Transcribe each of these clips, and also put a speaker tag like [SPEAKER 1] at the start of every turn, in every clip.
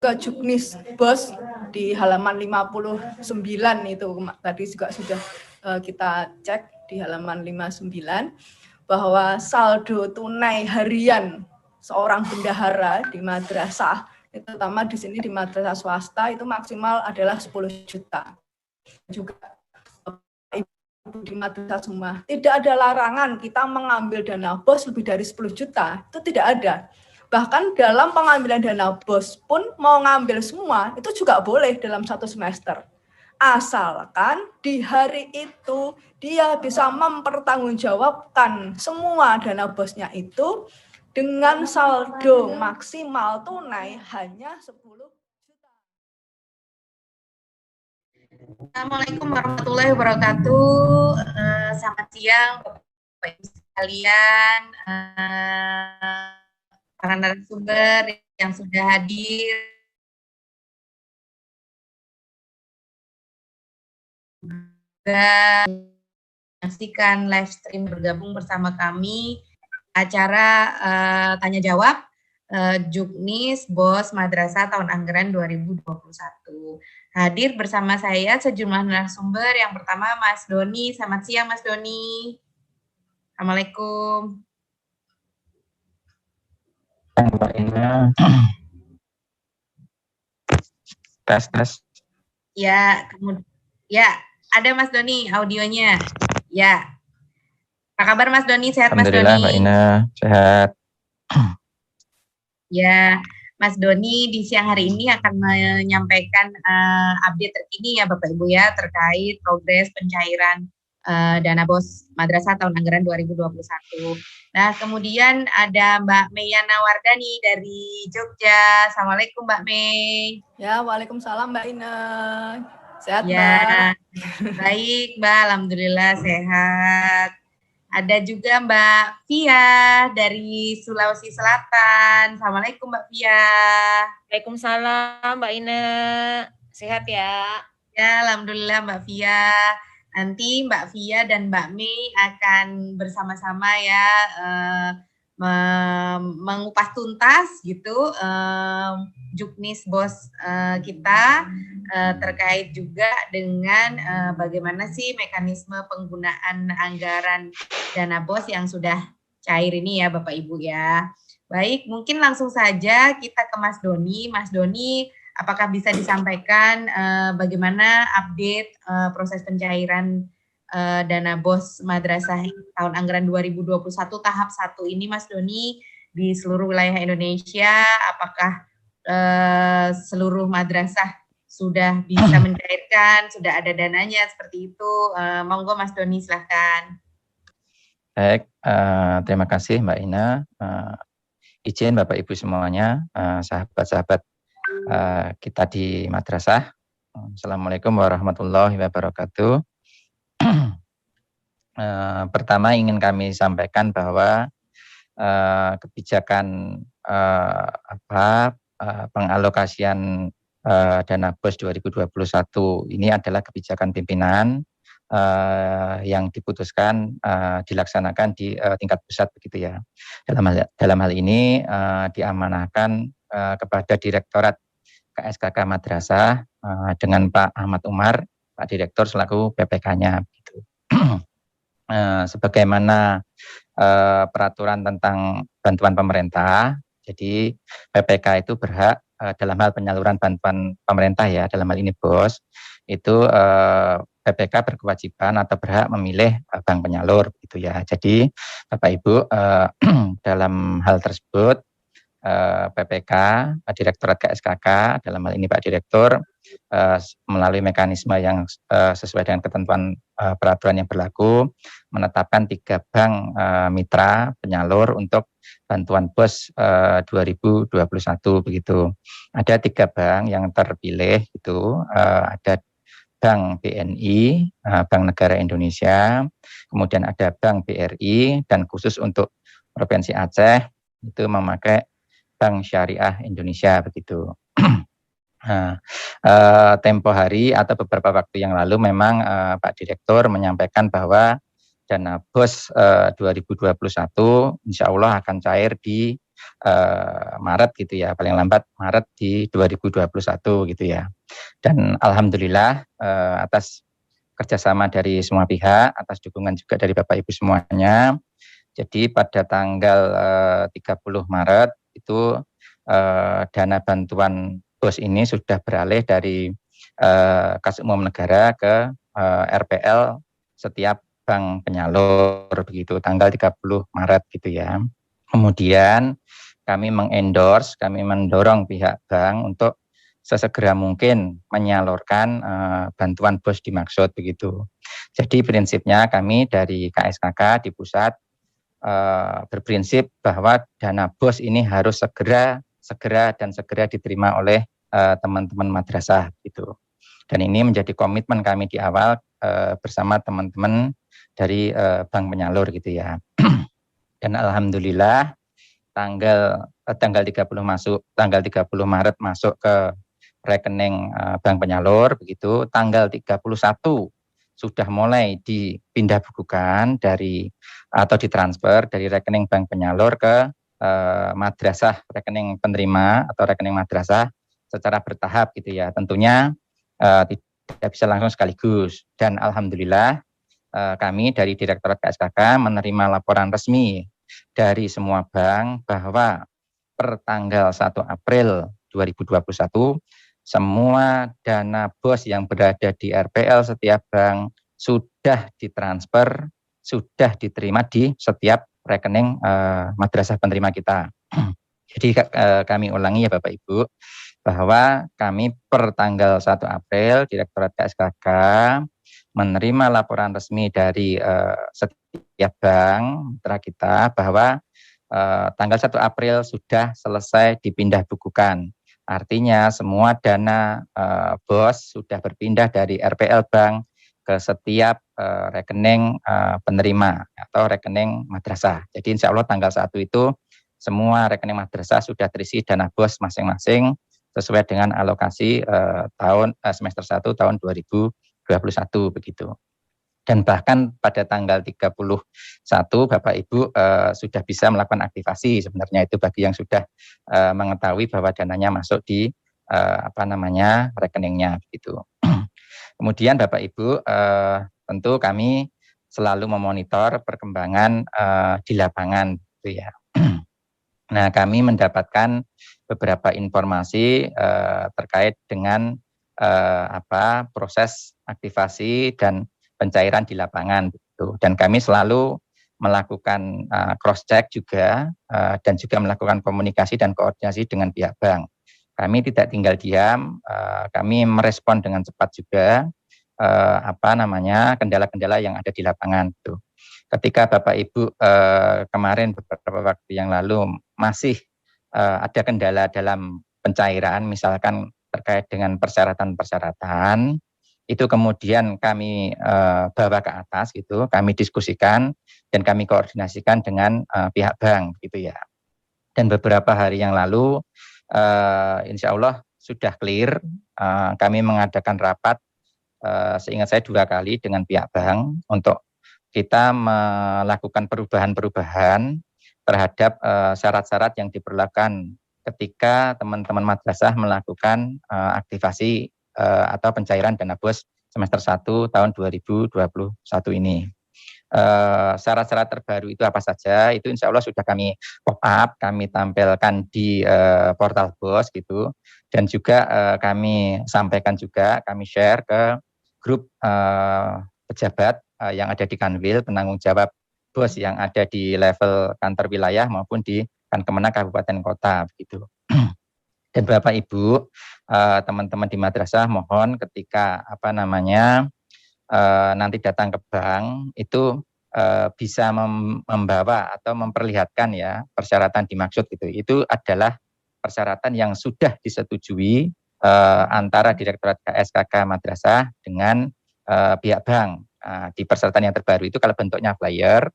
[SPEAKER 1] ke Juknis Bos di halaman 59 itu tadi juga sudah kita cek di halaman 59 bahwa saldo tunai harian seorang bendahara di madrasah, terutama di sini di madrasah swasta itu maksimal adalah 10 juta. Juga Ibu di madrasah semua, tidak ada larangan kita mengambil dana bos lebih dari 10 juta, itu tidak ada. Bahkan dalam pengambilan dana bos pun mau ngambil semua, itu juga boleh dalam satu semester. Asalkan di hari itu dia bisa mempertanggungjawabkan semua dana bosnya itu dengan saldo maksimal tunai hanya 10 juta.
[SPEAKER 2] Assalamualaikum warahmatullahi wabarakatuh. Selamat siang Bapak Ibu sekalian. Para narasumber yang sudah hadir, juga menyaksikan live stream bergabung bersama kami acara tanya jawab Juknis Bos Madrasah tahun anggaran 2021. Hadir bersama saya sejumlah narasumber. Yang pertama Mas Doni. Selamat siang Mas Doni. Assalamualaikum.
[SPEAKER 3] Mbak Ina. Tes.
[SPEAKER 2] Ya, kemudian ya, ada Mas Doni audionya. Ya. Apa kabar Mas Doni? Sehat Mas Doni?
[SPEAKER 3] Alhamdulillah Mbak Ina, sehat.
[SPEAKER 2] Ya, Mas Doni di siang hari ini akan menyampaikan update terkini ya Bapak Ibu ya terkait progres pencairan dana bos madrasah tahun anggaran 2021. Nah, kemudian ada Mbak Meyana Wardani dari Jogja. Assalamualaikum Mbak Mei.
[SPEAKER 1] Ya, waalaikumsalam Mbak Ina. Sehat
[SPEAKER 2] ya,
[SPEAKER 1] Mbak?
[SPEAKER 2] Baik Mbak, alhamdulillah sehat. Ada juga Mbak Via dari Sulawesi Selatan. Assalamualaikum Mbak Via.
[SPEAKER 4] Waalaikumsalam Mbak Ina. Sehat ya?
[SPEAKER 2] Ya, alhamdulillah Mbak Via. Nanti Mbak Via dan Mbak Mei akan bersama-sama ya mengupas tuntas gitu Juknis Bos kita terkait juga dengan bagaimana sih mekanisme penggunaan anggaran dana bos yang sudah cair ini ya Bapak Ibu ya. Baik, mungkin langsung saja kita ke Mas Doni. Mas Doni, apakah bisa disampaikan bagaimana update proses pencairan dana bos madrasah tahun anggaran 2021 tahap 1 ini Mas Doni di seluruh wilayah Indonesia? Apakah seluruh madrasah sudah bisa mencairkan, sudah ada dananya seperti itu? Monggo Mas Doni silahkan.
[SPEAKER 3] Baik, terima kasih Mbak Ina. Izin Bapak Ibu semuanya, sahabat-sahabat kita di madrasah. Assalamualaikum warahmatullahi wabarakatuh. Pertama ingin kami sampaikan bahwa kebijakan pengalokasian dana BOS 2021 ini adalah kebijakan pimpinan yang diputuskan dilaksanakan di tingkat pusat begitu ya. Dalam hal ini diamanahkan kepada Direktorat KSKK Madrasah dengan Pak Ahmad Umar, Pak Direktur selaku PPK-nya gitu. Sebagaimana peraturan tentang bantuan pemerintah, jadi PPK itu berhak dalam hal penyaluran bantuan pemerintah ya, dalam hal ini BOS, itu PPK berkewajiban atau berhak memilih bank penyalur gitu ya. Jadi Bapak Ibu dalam hal tersebut PPK, Direktorat KSKK, dalam hal ini Pak Direktur, melalui mekanisme yang sesuai dengan ketentuan peraturan yang berlaku, menetapkan 3 bank mitra penyalur untuk bantuan BOS 2021 begitu. Ada 3 bank yang terpilih itu, ada Bank BNI, Bank Negara Indonesia, kemudian ada Bank BRI, dan khusus untuk Provinsi Aceh itu memakai Bank Syariah Indonesia begitu. Tempo hari atau beberapa waktu yang lalu memang Pak Direktur menyampaikan bahwa dana BOS 2021 insya Allah akan cair di Maret gitu ya, paling lambat Maret di 2021 gitu ya. Dan alhamdulillah atas kerjasama dari semua pihak, atas dukungan juga dari Bapak Ibu semuanya. Jadi pada tanggal 30 Maret itu dana bantuan BOS ini sudah beralih dari Kas Umum Negara ke RPL setiap bank penyalur begitu tanggal 30 Maret gitu ya. Kemudian kami mengendorse, kami mendorong pihak bank untuk sesegera mungkin menyalurkan bantuan BOS dimaksud begitu. Jadi prinsipnya kami dari KSKK di pusat berprinsip bahwa dana BOS ini harus segera diterima oleh teman-teman madrasah gitu. Dan ini menjadi komitmen kami di awal bersama teman-teman dari bank penyalur gitu ya. Dan alhamdulillah tanggal 30 Maret masuk ke rekening bank penyalur begitu, tanggal 31 sudah mulai dipindah bukukan dari atau ditransfer dari rekening bank penyalur ke madrasah, rekening penerima atau rekening madrasah secara bertahap gitu ya. Tentunya tidak bisa langsung sekaligus. Dan alhamdulillah kami dari Direktorat KSKK menerima laporan resmi dari semua bank bahwa per tanggal 1 April 2021 semua dana BOS yang berada di RPL setiap bank sudah ditransfer, sudah diterima di setiap rekening madrasah penerima kita. Jadi kami ulangi ya Bapak Ibu, bahwa kami per tanggal 1 April Direktorat KSKK menerima laporan resmi dari setiap bank mitra kita bahwa tanggal 1 April sudah selesai dipindah bukukan. Artinya semua dana BOS sudah berpindah dari RPL Bank ke setiap rekening penerima atau rekening madrasah. Jadi insya Allah tanggal 1 itu semua rekening madrasah sudah terisi dana BOS masing-masing sesuai dengan alokasi semester 1 tahun 2021 begitu. Dan bahkan pada tanggal 31 Bapak Ibu sudah bisa melakukan aktivasi sebenarnya itu bagi yang sudah mengetahui bahwa dananya masuk di rekeningnya begitu. Kemudian Bapak Ibu tentu kami selalu memonitor perkembangan di lapangan gitu ya. Nah, kami mendapatkan beberapa informasi terkait dengan proses aktivasi dan pencairan di lapangan gitu. Dan kami selalu melakukan cross check juga dan juga melakukan komunikasi dan koordinasi dengan pihak bank. Kami tidak tinggal diam, kami merespon dengan cepat juga kendala-kendala yang ada di lapangan gitu. Ketika Bapak Ibu kemarin beberapa waktu yang lalu masih ada kendala dalam pencairan misalkan terkait dengan persyaratan-persyaratan, itu kemudian kami bawa ke atas gitu, kami diskusikan dan kami koordinasikan dengan pihak bank gitu ya. Dan beberapa hari yang lalu insya Allah sudah clear, kami mengadakan rapat seingat saya 2 kali dengan pihak bank untuk kita melakukan perubahan-perubahan terhadap syarat-syarat yang diperlakukan ketika teman-teman madrasah melakukan aktivasi atau pencairan dana BOS semester 1 tahun 2021 ini. Syarat-syarat terbaru itu apa saja, itu insya Allah sudah kami pop up, kami tampilkan di portal BOS gitu, dan juga kami sampaikan juga, kami share ke grup pejabat yang ada di Kanwil, penanggung jawab BOS yang ada di level kantor wilayah maupun di Kankemenag Kabupaten Kota begitu. Dan Bapak Ibu, teman-teman di madrasah mohon ketika nanti datang ke bank itu bisa membawa atau memperlihatkan ya persyaratan dimaksud gitu. Itu adalah persyaratan yang sudah disetujui antara Direktorat KSKK Madrasah dengan pihak bank. Di persyaratan yang terbaru itu kalau bentuknya flyer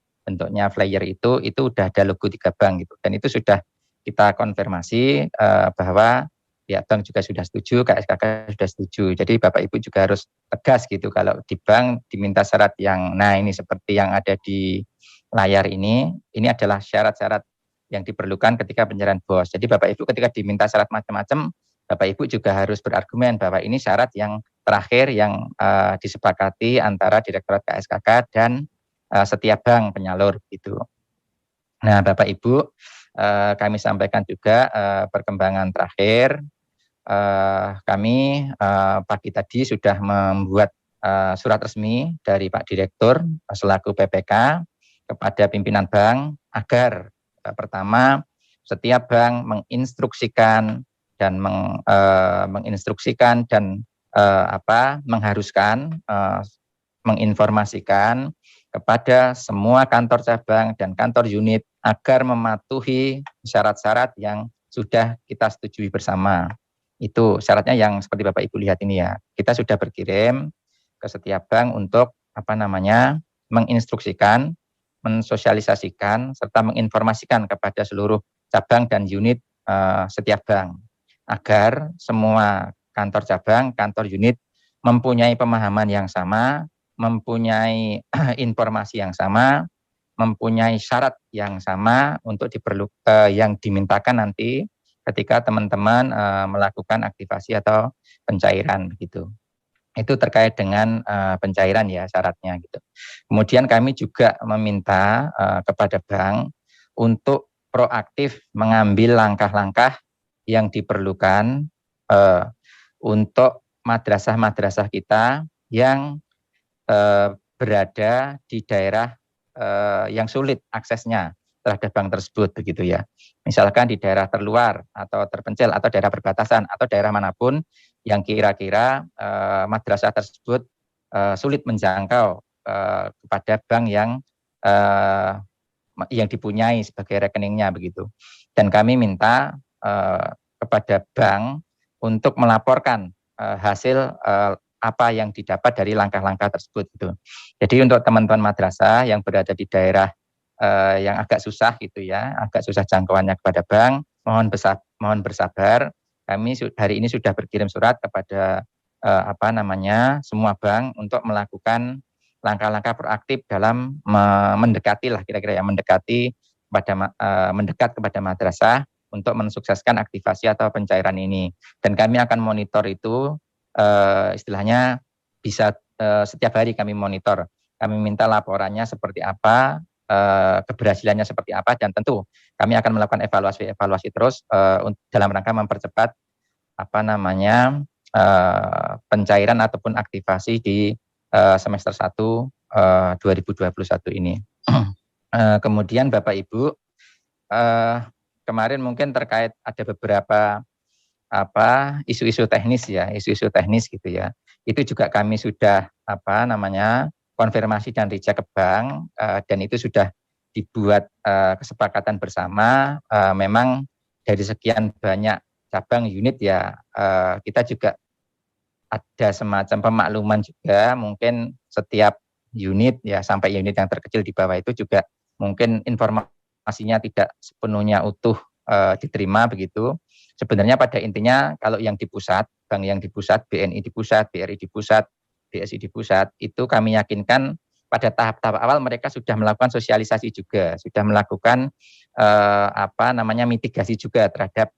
[SPEAKER 3] itu udah ada logo 3 bank gitu. Dan itu sudah kita konfirmasi bahwa pihak bank juga sudah setuju, KSKK sudah setuju. Jadi Bapak Ibu juga harus tegas gitu kalau di bank diminta syarat yang, nah ini seperti yang ada di layar ini adalah syarat-syarat yang diperlukan ketika pencairan BOS. Jadi Bapak Ibu ketika diminta syarat macam-macam, Bapak Ibu juga harus berargumen bahwa ini syarat yang terakhir yang disepakati antara Direktorat KSKK dan setiap bank penyalur gitu. Nah, Bapak Ibu, kami sampaikan juga perkembangan terakhir. Kami pagi tadi sudah membuat surat resmi dari Pak Direktur selaku PPK kepada pimpinan bank agar pertama setiap bank menginstruksikan dan mengharuskan menginformasikan kepada semua kantor cabang dan kantor unit agar mematuhi syarat-syarat yang sudah kita setujui bersama. Itu syaratnya yang seperti Bapak Ibu lihat ini ya. Kita sudah berkirim ke setiap bank untuk menginstruksikan, mensosialisasikan, serta menginformasikan kepada seluruh cabang dan unit setiap bank agar semua kantor cabang, kantor unit mempunyai pemahaman yang sama, mempunyai informasi yang sama, mempunyai syarat yang sama untuk yang dimintakan nanti ketika teman-teman melakukan aktivasi atau pencairan begitu. Itu terkait dengan pencairan ya syaratnya gitu. Kemudian kami juga meminta kepada bank untuk proaktif mengambil langkah-langkah yang diperlukan untuk madrasah-madrasah kita yang berada di daerah yang sulit aksesnya terhadap bank tersebut begitu ya. Misalkan di daerah terluar atau terpencil atau daerah perbatasan atau daerah manapun yang kira-kira madrasah tersebut sulit menjangkau kepada bank yang dipunyai sebagai rekeningnya begitu. Dan kami minta kepada bank untuk melaporkan hasil apa yang didapat dari langkah-langkah tersebut gitu. Jadi untuk teman-teman madrasah yang berada di daerah yang agak susah gitu ya, agak susah jangkauannya kepada bank, mohon bersabar. Kami hari ini sudah berkirim surat kepada semua bank untuk melakukan langkah-langkah proaktif dalam mendekati lah kira-kira ya, mendekat kepada madrasah untuk mensukseskan aktivasi atau pencairan ini. Dan kami akan monitor itu istilahnya bisa setiap hari kami monitor. Kami minta laporannya seperti apa, keberhasilannya seperti apa, dan tentu kami akan melakukan evaluasi terus dalam rangka mempercepat pencairan ataupun aktivasi di semester 1 2021 ini. Kemudian Bapak Ibu, kemarin mungkin terkait ada beberapa isu-isu teknis ya, isu-isu teknis gitu ya. Itu juga kami sudah konfirmasi dan recheck ke bank dan itu sudah dibuat kesepakatan bersama. Memang dari sekian banyak cabang unit ya, kita juga ada semacam pemakluman juga, mungkin setiap unit ya sampai unit yang terkecil di bawah itu juga mungkin informasinya tidak sepenuhnya utuh diterima begitu. Sebenarnya pada intinya kalau yang di pusat, bank yang di pusat, BNI di pusat, BRI di pusat, BSI di pusat, itu kami yakinkan pada tahap-tahap awal mereka sudah melakukan sosialisasi juga, sudah melakukan mitigasi juga terhadap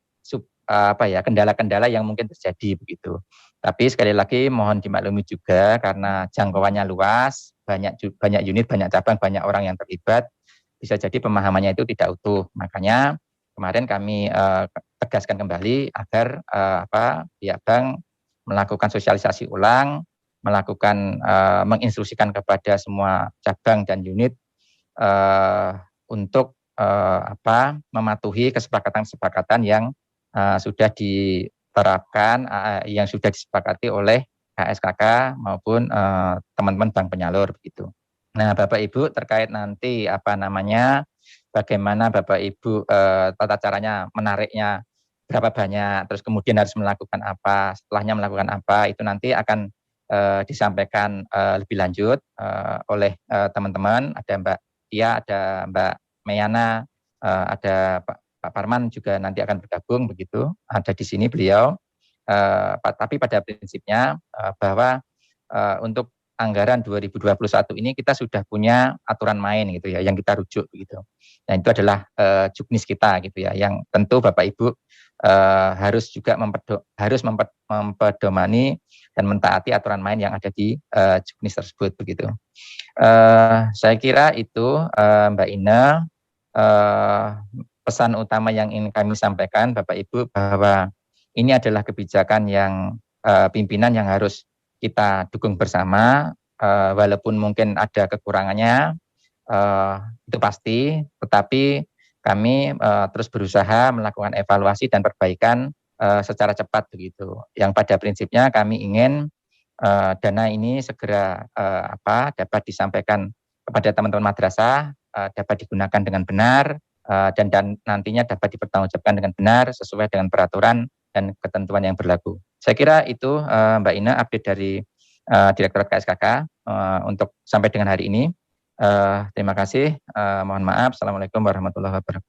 [SPEAKER 3] kendala-kendala yang mungkin terjadi begitu. Tapi sekali lagi mohon dimaklumi juga karena jangkauannya luas, banyak unit, banyak cabang, banyak orang yang terlibat, bisa jadi pemahamannya itu tidak utuh. Makanya kemarin kami tegaskan kembali agar pihak bank melakukan sosialisasi ulang, melakukan menginstruksikan kepada semua cabang dan unit untuk mematuhi kesepakatan-kesepakatan yang sudah diterapkan, yang sudah disepakati oleh KSKK maupun teman-teman bank penyalur begitu. Nah, Bapak Ibu terkait nanti bagaimana Bapak Ibu tata caranya menariknya berapa banyak, terus kemudian harus melakukan apa, setelahnya melakukan apa, itu nanti akan disampaikan lebih lanjut oleh teman-teman. Ada Mbak Tia, ada Mbak Meyana, ada Pak Parman juga nanti akan bergabung begitu, ada di sini beliau. Tapi pada prinsipnya bahwa untuk anggaran 2021 ini kita sudah punya aturan main gitu ya yang kita rujuk gitu. Nah, itu adalah juknis kita gitu ya, yang tentu Bapak Ibu harus juga mempedomani dan mentaati aturan main yang ada di juknis tersebut begitu. Saya kira itu Mbak Ina pesan utama yang ingin kami sampaikan Bapak Ibu, bahwa ini adalah kebijakan yang pimpinan yang harus kita dukung bersama, walaupun mungkin ada kekurangannya, itu pasti, tetapi kami terus berusaha melakukan evaluasi dan perbaikan secara cepat begitu. Yang pada prinsipnya kami ingin dana ini segera dapat disampaikan kepada teman-teman madrasah, dapat digunakan dengan benar, dan nantinya dapat dipertanggungjawabkan dengan benar sesuai dengan peraturan dan ketentuan yang berlaku. Saya kira itu Mbak Ina update dari Direktorat KSKK untuk sampai dengan hari ini. Terima kasih. Mohon maaf. Assalamualaikum warahmatullahi wabarakatuh.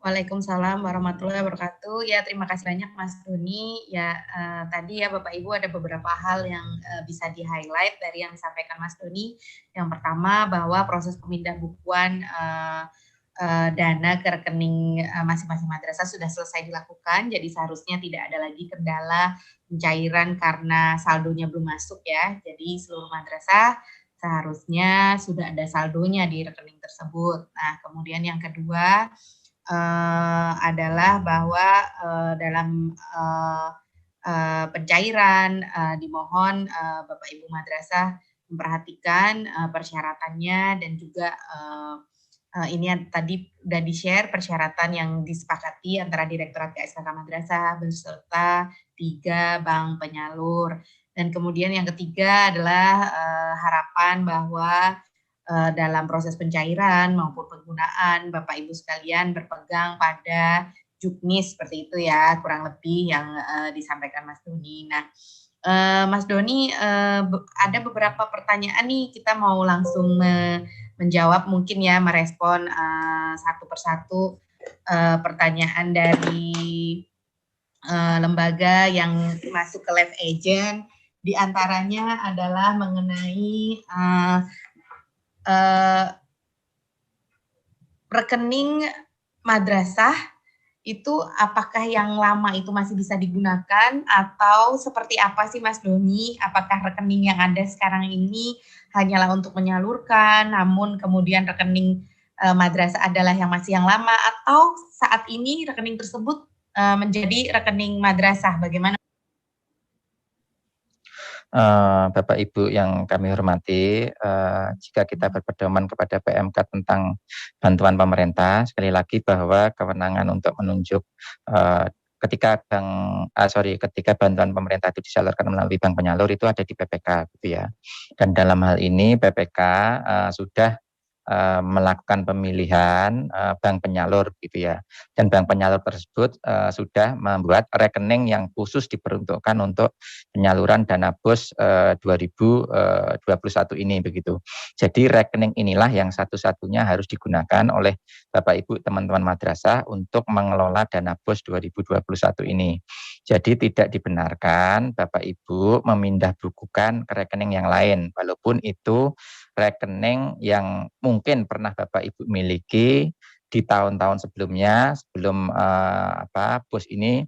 [SPEAKER 2] Waalaikumsalam warahmatullahi wabarakatuh. Ya, terima kasih banyak Mas Doni. Ya, tadi ya Bapak Ibu ada beberapa hal yang bisa di-highlight dari yang disampaikan Mas Doni. Yang pertama, bahwa proses pemindah bukuan dana ke rekening masing-masing madrasah sudah selesai dilakukan, jadi seharusnya tidak ada lagi kendala pencairan karena saldonya belum masuk ya. Jadi seluruh madrasah seharusnya sudah ada saldonya di rekening tersebut. Nah, kemudian yang kedua adalah bahwa dalam pencairan dimohon Bapak Ibu madrasah memperhatikan persyaratannya, dan juga ini tadi sudah di-share persyaratan yang disepakati antara Direktorat KSKK Madrasah beserta 3 bank penyalur. Dan kemudian yang ketiga adalah harapan bahwa dalam proses pencairan maupun penggunaan Bapak Ibu sekalian berpegang pada juknis seperti itu ya, kurang lebih yang disampaikan Mas Doni. Nah, Mas Doni, ada beberapa pertanyaan nih, kita mau langsung menjawab mungkin ya, merespon satu persatu pertanyaan dari lembaga yang masuk ke Live Agent. Di antaranya adalah mengenai rekening madrasah itu, apakah yang lama itu masih bisa digunakan atau seperti apa sih Mas Doni? Apakah rekening yang ada sekarang ini hanyalah untuk menyalurkan, namun kemudian rekening madrasah adalah yang masih yang lama, atau saat ini rekening tersebut menjadi rekening madrasah? Bagaimana?
[SPEAKER 3] Bapak Ibu yang kami hormati, jika kita berpedoman kepada PMK tentang bantuan pemerintah, sekali lagi bahwa kewenangan untuk menunjuk ketika bantuan pemerintah itu disalurkan melalui bank penyalur itu ada di PPK gitu ya. Dan dalam hal ini PPK sudah melakukan pemilihan bank penyalur gitu ya, dan bank penyalur tersebut sudah membuat rekening yang khusus diperuntukkan untuk penyaluran dana BOS 2021 ini begitu. Jadi rekening inilah yang satu-satunya harus digunakan oleh Bapak Ibu teman-teman madrasah untuk mengelola dana BOS 2021 ini. Jadi tidak dibenarkan Bapak Ibu memindah bukukan ke rekening yang lain, walaupun itu rekening yang mungkin pernah Bapak Ibu miliki di tahun-tahun sebelumnya, sebelum BOS ini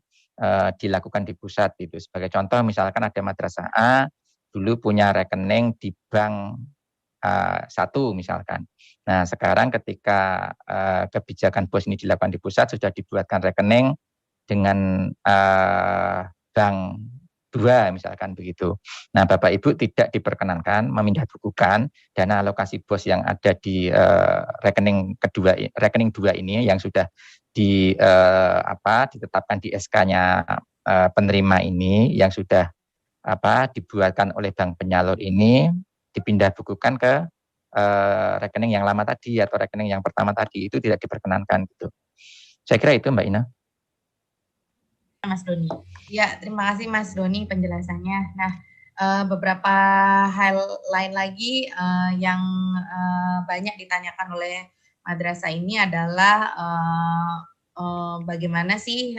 [SPEAKER 3] dilakukan di pusat gitu. Sebagai contoh, misalkan ada madrasah A dulu punya rekening di bank 1 misalkan. Nah, sekarang ketika kebijakan BOS ini dilakukan di pusat, sudah dibuatkan rekening dengan bank 2 misalkan begitu. Nah, Bapak Ibu tidak diperkenankan memindah bukukan dana alokasi BOS yang ada di rekening 2 ini yang sudah ditetapkan di SK-nya penerima ini, yang sudah dibuatkan oleh bank penyalur ini, dipindah bukukan ke rekening yang lama tadi atau rekening yang pertama tadi, itu tidak diperkenankan gitu. Saya kira itu Mbak Ina.
[SPEAKER 2] Mas Doni. Ya, terima kasih Mas Doni penjelasannya. Nah, beberapa hal lain lagi yang banyak ditanyakan oleh madrasah ini adalah bagaimana sih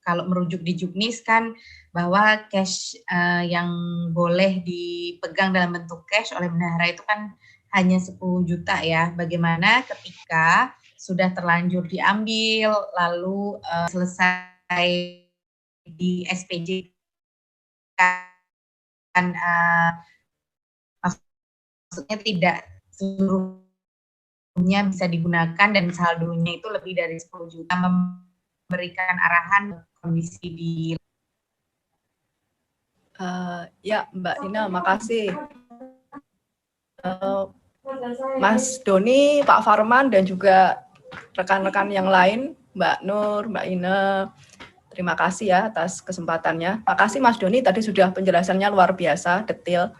[SPEAKER 2] kalau merujuk di Juknis kan bahwa cash yang boleh dipegang dalam bentuk cash oleh bendahara itu kan hanya 10 juta ya. Bagaimana ketika sudah terlanjur diambil lalu selesai di SPJ kan maksudnya tidak seluruhnya bisa digunakan dan saldonya itu lebih dari 10 juta, memberikan arahan kondisi di
[SPEAKER 1] ya Mbak Ina, makasih. Mas Doni, Pak Farman, dan juga rekan-rekan yang lain, Mbak Nur, Mbak Ina, terima kasih ya atas kesempatannya. Makasih Mas Doni, tadi sudah penjelasannya luar biasa, detail.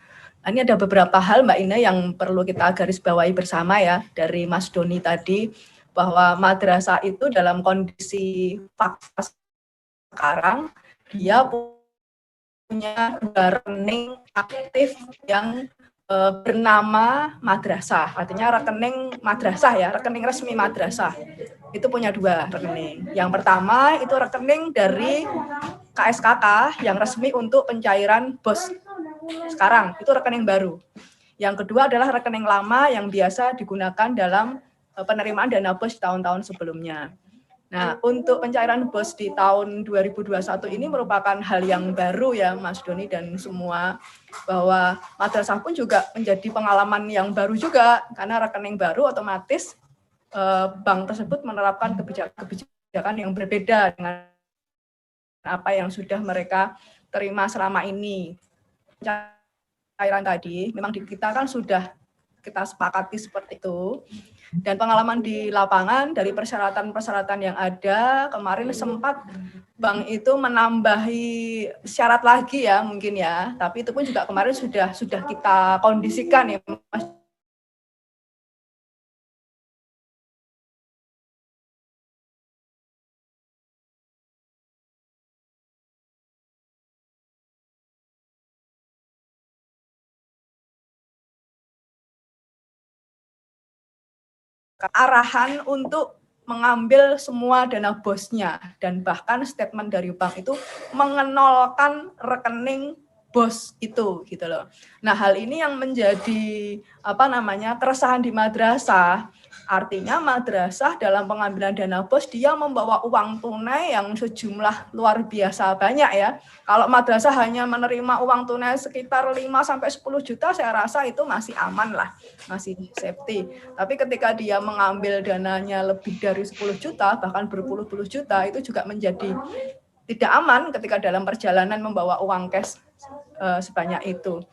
[SPEAKER 1] Ini ada beberapa hal Mbak Ina yang perlu kita garis bawahi bersama ya, dari Mas Doni tadi, bahwa madrasah itu dalam kondisi fakta sekarang, dia punya rekening aktif yang bernama madrasah, artinya rekening madrasah ya, rekening resmi madrasah. Itu punya 2 rekening. Yang pertama itu rekening dari KSKK yang resmi untuk pencairan BOS. Sekarang itu rekening baru. Yang kedua adalah rekening lama yang biasa digunakan dalam penerimaan dana BOS tahun-tahun sebelumnya. Nah, untuk pencairan BOS di tahun 2021 ini merupakan hal yang baru ya Mas Doni dan semua, bahwa madrasah pun juga menjadi pengalaman yang baru juga, karena rekening baru otomatis bank tersebut menerapkan kebijakan yang berbeda dengan apa yang sudah mereka terima selama ini. Pencairan tadi memang di kita kan sudah kita sepakati seperti itu. Dan pengalaman di lapangan dari persyaratan-persyaratan yang ada, kemarin sempat bank itu menambahi syarat lagi ya mungkin ya, tapi itu pun juga kemarin sudah kita kondisikan ya Mas. Arahan untuk mengambil semua dana BOS-nya, dan bahkan statement dari bank itu mengenolkan rekening BOS itu gitu loh. Nah, hal ini yang menjadi keresahan di madrasah. Artinya madrasah dalam pengambilan dana BOS dia membawa uang tunai yang sejumlah luar biasa banyak ya. Kalau madrasah hanya menerima uang tunai sekitar 5-10 juta, saya rasa itu masih aman lah, masih safety. Tapi ketika dia mengambil dananya lebih dari 10 juta, bahkan berpuluh-puluh juta, itu juga menjadi tidak aman ketika dalam perjalanan membawa uang cash sebanyak itu.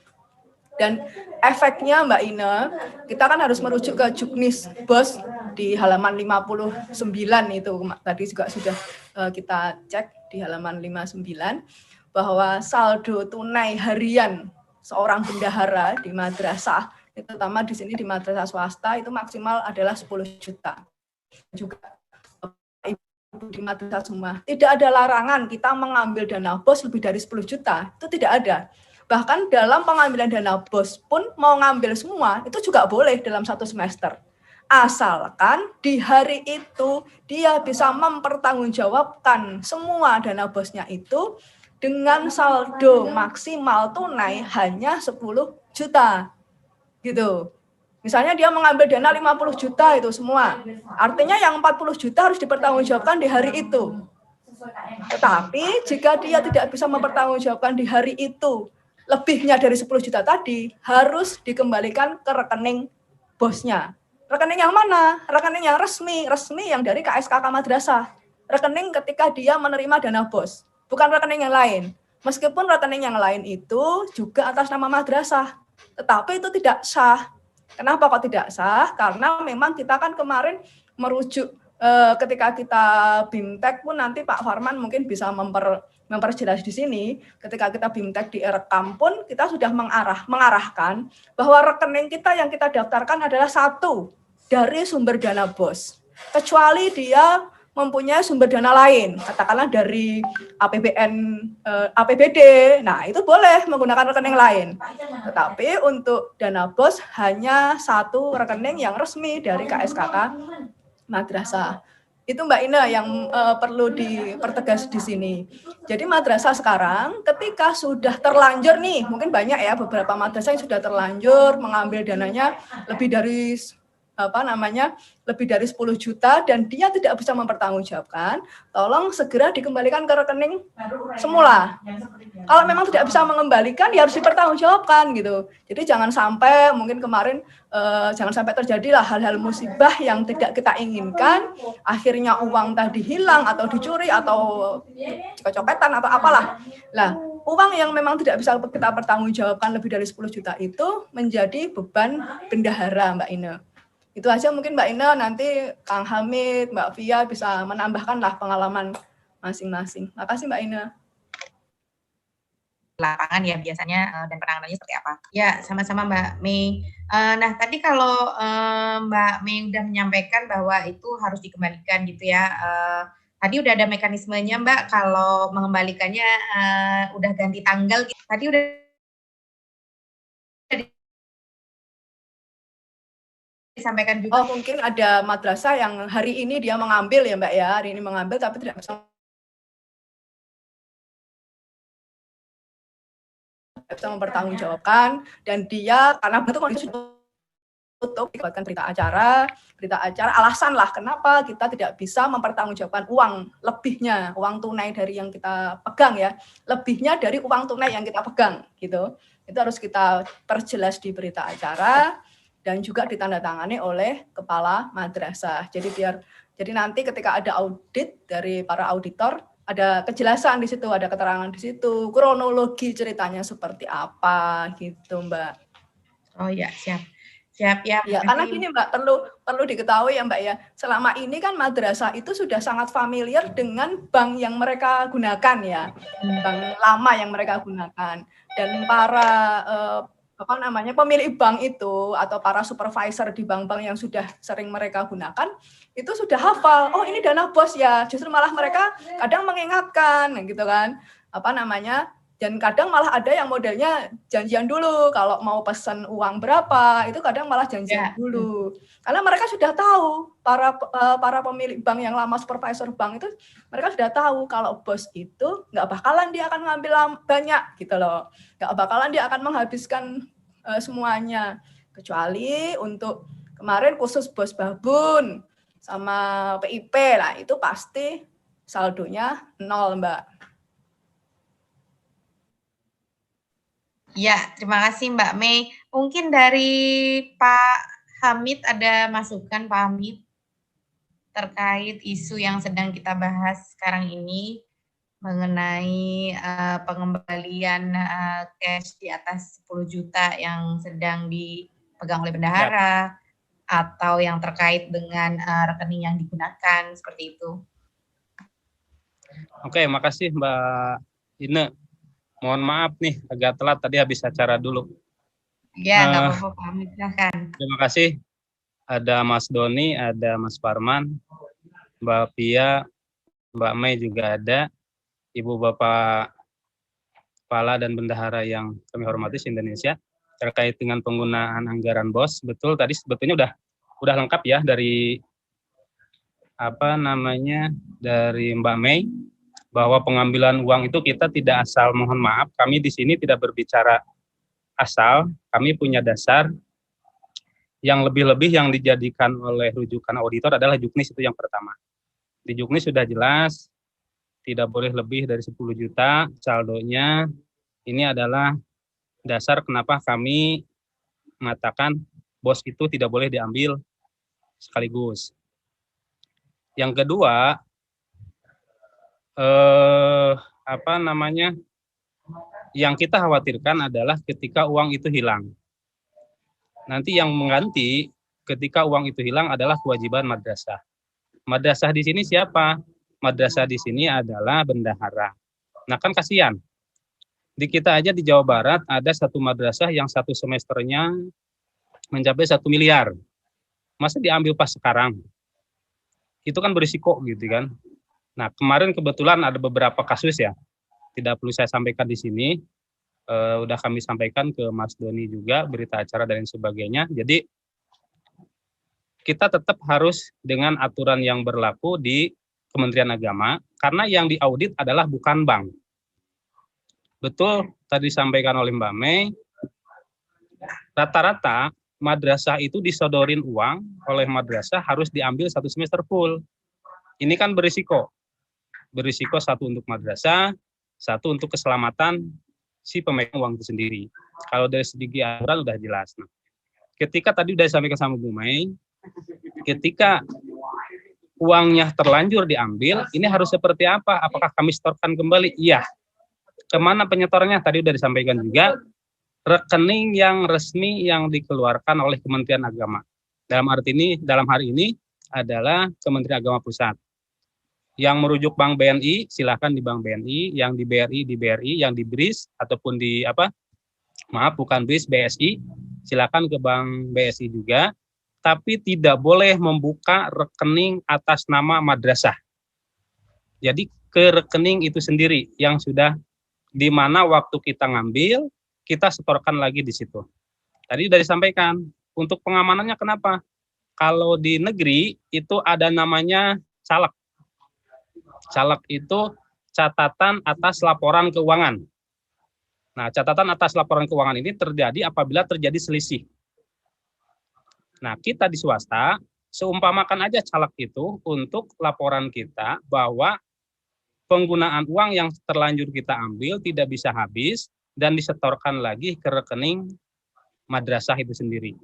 [SPEAKER 1] Dan efeknya Mbak Ina, kita kan harus merujuk ke Juknis BOS di halaman 59 itu, tadi juga sudah kita cek di halaman 59, bahwa saldo tunai harian seorang bendahara di madrasah, terutama di sini di madrasah swasta, itu maksimal adalah 10 juta. Juga Ibu di madrasah semua, tidak ada larangan kita mengambil dana BOS lebih dari 10 juta, itu tidak ada. Bahkan dalam pengambilan dana BOS pun mau ngambil semua, itu juga boleh dalam 1 semester. Asalkan di hari itu dia bisa mempertanggungjawabkan semua dana BOS-nya itu dengan saldo maksimal tunai hanya 10 juta. Gitu. Misalnya dia mengambil dana 50 juta itu semua. Artinya yang 40 juta harus dipertanggungjawabkan di hari itu. Tetapi jika dia tidak bisa mempertanggungjawabkan di hari itu, lebihnya dari 10 juta tadi harus dikembalikan ke rekening bosnya. Rekening yang mana? Rekening yang resmi yang dari KSKK Madrasah. Rekening ketika dia menerima dana BOS, bukan rekening yang lain. Meskipun rekening yang lain itu juga atas nama madrasah, tetapi itu tidak sah. Kenapa kok tidak sah? Karena memang kita kan kemarin merujuk ketika kita BIMTEK pun, nanti Pak Farman mungkin bisa memperjelas di sini, ketika kita BIMTEK di Erekam pun kita sudah mengarahkan bahwa rekening kita yang kita daftarkan adalah satu dari sumber dana BOS, kecuali dia mempunyai sumber dana lain, katakanlah dari APBN, APBD, nah itu boleh menggunakan rekening lain. Tetapi untuk dana BOS hanya satu rekening yang resmi dari KSKK Madrasah. Itu Mbak Ina yang perlu dipertegas di sini. Jadi madrasah sekarang ketika sudah terlanjur nih, mungkin banyak ya beberapa madrasah yang sudah terlanjur mengambil dananya lebih dari lebih dari 10 juta dan dia tidak bisa mempertanggungjawabkan, tolong segera dikembalikan ke rekening semula. Kalau memang tidak bisa mengembalikan, ya harus dipertanggungjawabkan gitu. Jadi jangan sampai mungkin kemarin jangan sampai terjadilah hal-hal musibah yang tidak kita inginkan, akhirnya uang tadi hilang atau dicuri atau kecopetan atau apalah. Lah, uang yang memang tidak bisa kita pertanggungjawabkan lebih dari 10 juta itu menjadi beban bendahara, Mbak Ina. Itu aja mungkin Mbak Ina, nanti Kang Hamid, Mbak Fia bisa menambahkanlah pengalaman masing-masing. Makasih Mbak Ina.
[SPEAKER 2] Lapangan ya biasanya dan penanganannya seperti apa? Ya, sama-sama Mbak Mei. Nah, tadi kalau Mbak Mei udah menyampaikan bahwa itu harus dikembalikan gitu ya. Tadi udah ada mekanismenya Mbak, kalau mengembalikannya udah ganti tanggal gitu. Tadi udah disampaikan juga.
[SPEAKER 1] Oh, mungkin ada madrasah yang hari ini dia mengambil ya Mbak ya, hari ini mengambil tapi tidak bisa mempertanggungjawabkan, dan dia karena betul kondisi tutup dibuatkan berita acara alasan lah kenapa kita tidak bisa mempertanggungjawabkan uang lebihnya, uang tunai dari yang kita pegang ya, lebihnya dari uang tunai yang kita pegang gitu. Itu harus kita perjelas di berita acara dan juga ditandatangani oleh kepala madrasah. Jadi nanti ketika ada audit dari para auditor, ada kejelasan di situ, ada keterangan di situ, kronologi ceritanya seperti apa gitu, Mbak.
[SPEAKER 2] Oh ya, siap ya.
[SPEAKER 1] Ya, karena gini Mbak, perlu diketahui ya Mbak ya, selama ini kan madrasah itu sudah sangat familiar dengan bank yang mereka gunakan ya, bank lama yang mereka gunakan, dan para pemilik bank itu atau para supervisor di bank-bank yang sudah sering mereka gunakan itu sudah hafal, oh ini dana bos ya, justru malah mereka kadang mengingatkan gitu kan, dan kadang malah ada yang modelnya janjian dulu kalau mau pesan uang berapa, itu kadang malah janjian dulu. Karena mereka sudah tahu, para pemilik bank yang lama, supervisor bank itu, mereka sudah tahu kalau bos itu nggak bakalan dia akan ngambil banyak gitu loh. Nggak bakalan dia akan menghabiskan semuanya. Kecuali untuk kemarin khusus bos Babun sama PIP lah, itu pasti saldonya 0 Mbak.
[SPEAKER 2] Ya, terima kasih Mbak Mei. Mungkin dari Pak Hamid ada masukan Pak Hamid terkait isu yang sedang kita bahas sekarang ini mengenai pengembalian cash di atas 10 juta yang sedang dipegang oleh bendahara atau yang terkait dengan rekening yang digunakan seperti itu.
[SPEAKER 5] Oke, makasih Mbak Ine. Mohon maaf nih, agak telat tadi habis acara dulu.
[SPEAKER 2] Ya, nggak apa-apa Pak Hamid, silahkan.
[SPEAKER 5] Terima kasih. Ada Mas Doni, ada Mas Parman, Mbak Pia, Mbak Mei juga ada, Ibu Bapak Kepala dan Bendahara yang kami hormati se-Indonesia, terkait dengan penggunaan anggaran BOS. Betul, tadi sebetulnya udah lengkap ya dari dari Mbak Mei, bahwa pengambilan uang itu kita tidak asal, mohon maaf, kami di sini tidak berbicara asal, kami punya dasar yang lebih-lebih yang dijadikan oleh rujukan auditor adalah juknis, itu yang pertama. Di juknis sudah jelas, tidak boleh lebih dari 10 juta saldonya, ini adalah dasar kenapa kami mengatakan bos itu tidak boleh diambil sekaligus. Yang kedua, yang kita khawatirkan adalah ketika uang itu hilang. Nanti yang mengganti ketika uang itu hilang adalah kewajiban madrasah. Madrasah di sini siapa? Madrasah di sini adalah bendahara. Nah kan kasihan. Di kita aja di Jawa Barat ada satu madrasah yang satu semesternya mencapai 1 miliar. Masa diambil pas sekarang? Itu kan berisiko gitu kan. Nah, kemarin kebetulan ada beberapa kasus ya, tidak perlu saya sampaikan di sini, udah kami sampaikan ke Mas Doni juga, berita acara dan sebagainya. Jadi, kita tetap harus dengan aturan yang berlaku di Kementerian Agama, karena yang diaudit adalah bukan bank. Betul tadi disampaikan oleh Mbak Mei, rata-rata madrasah itu disodorin uang oleh madrasah harus diambil 1 semester full. Ini kan berisiko. Berisiko satu untuk madrasah, satu untuk keselamatan si pemegang uang itu sendiri. Kalau dari segi aturan udah jelas. Nah, ketika tadi udah disampaikan sama Bu Mei, ketika uangnya terlanjur diambil, ini harus seperti apa? Apakah kami setorkan kembali? Iya. Kemana penyetornya? Tadi udah disampaikan juga, rekening yang resmi yang dikeluarkan oleh Kementerian Agama. Dalam hari ini adalah Kementerian Agama Pusat. Yang merujuk Bank BNI, silakan di Bank BNI, yang di BRI, yang di BRIS ataupun di bukan BRIS, BSI, silakan ke Bank BSI juga, tapi tidak boleh membuka rekening atas nama madrasah. Jadi ke rekening itu sendiri yang sudah di mana waktu kita ngambil, kita setorkan lagi di situ. Tadi sudah disampaikan, untuk pengamanannya kenapa? Kalau di negeri itu ada namanya caleg. Caleg itu catatan atas laporan keuangan. Nah, catatan atas laporan keuangan ini terjadi apabila terjadi selisih. Nah, kita di swasta, seumpamakan aja caleg itu untuk laporan kita bahwa penggunaan uang yang terlanjur kita ambil tidak bisa habis dan disetorkan lagi ke rekening madrasah itu sendiri.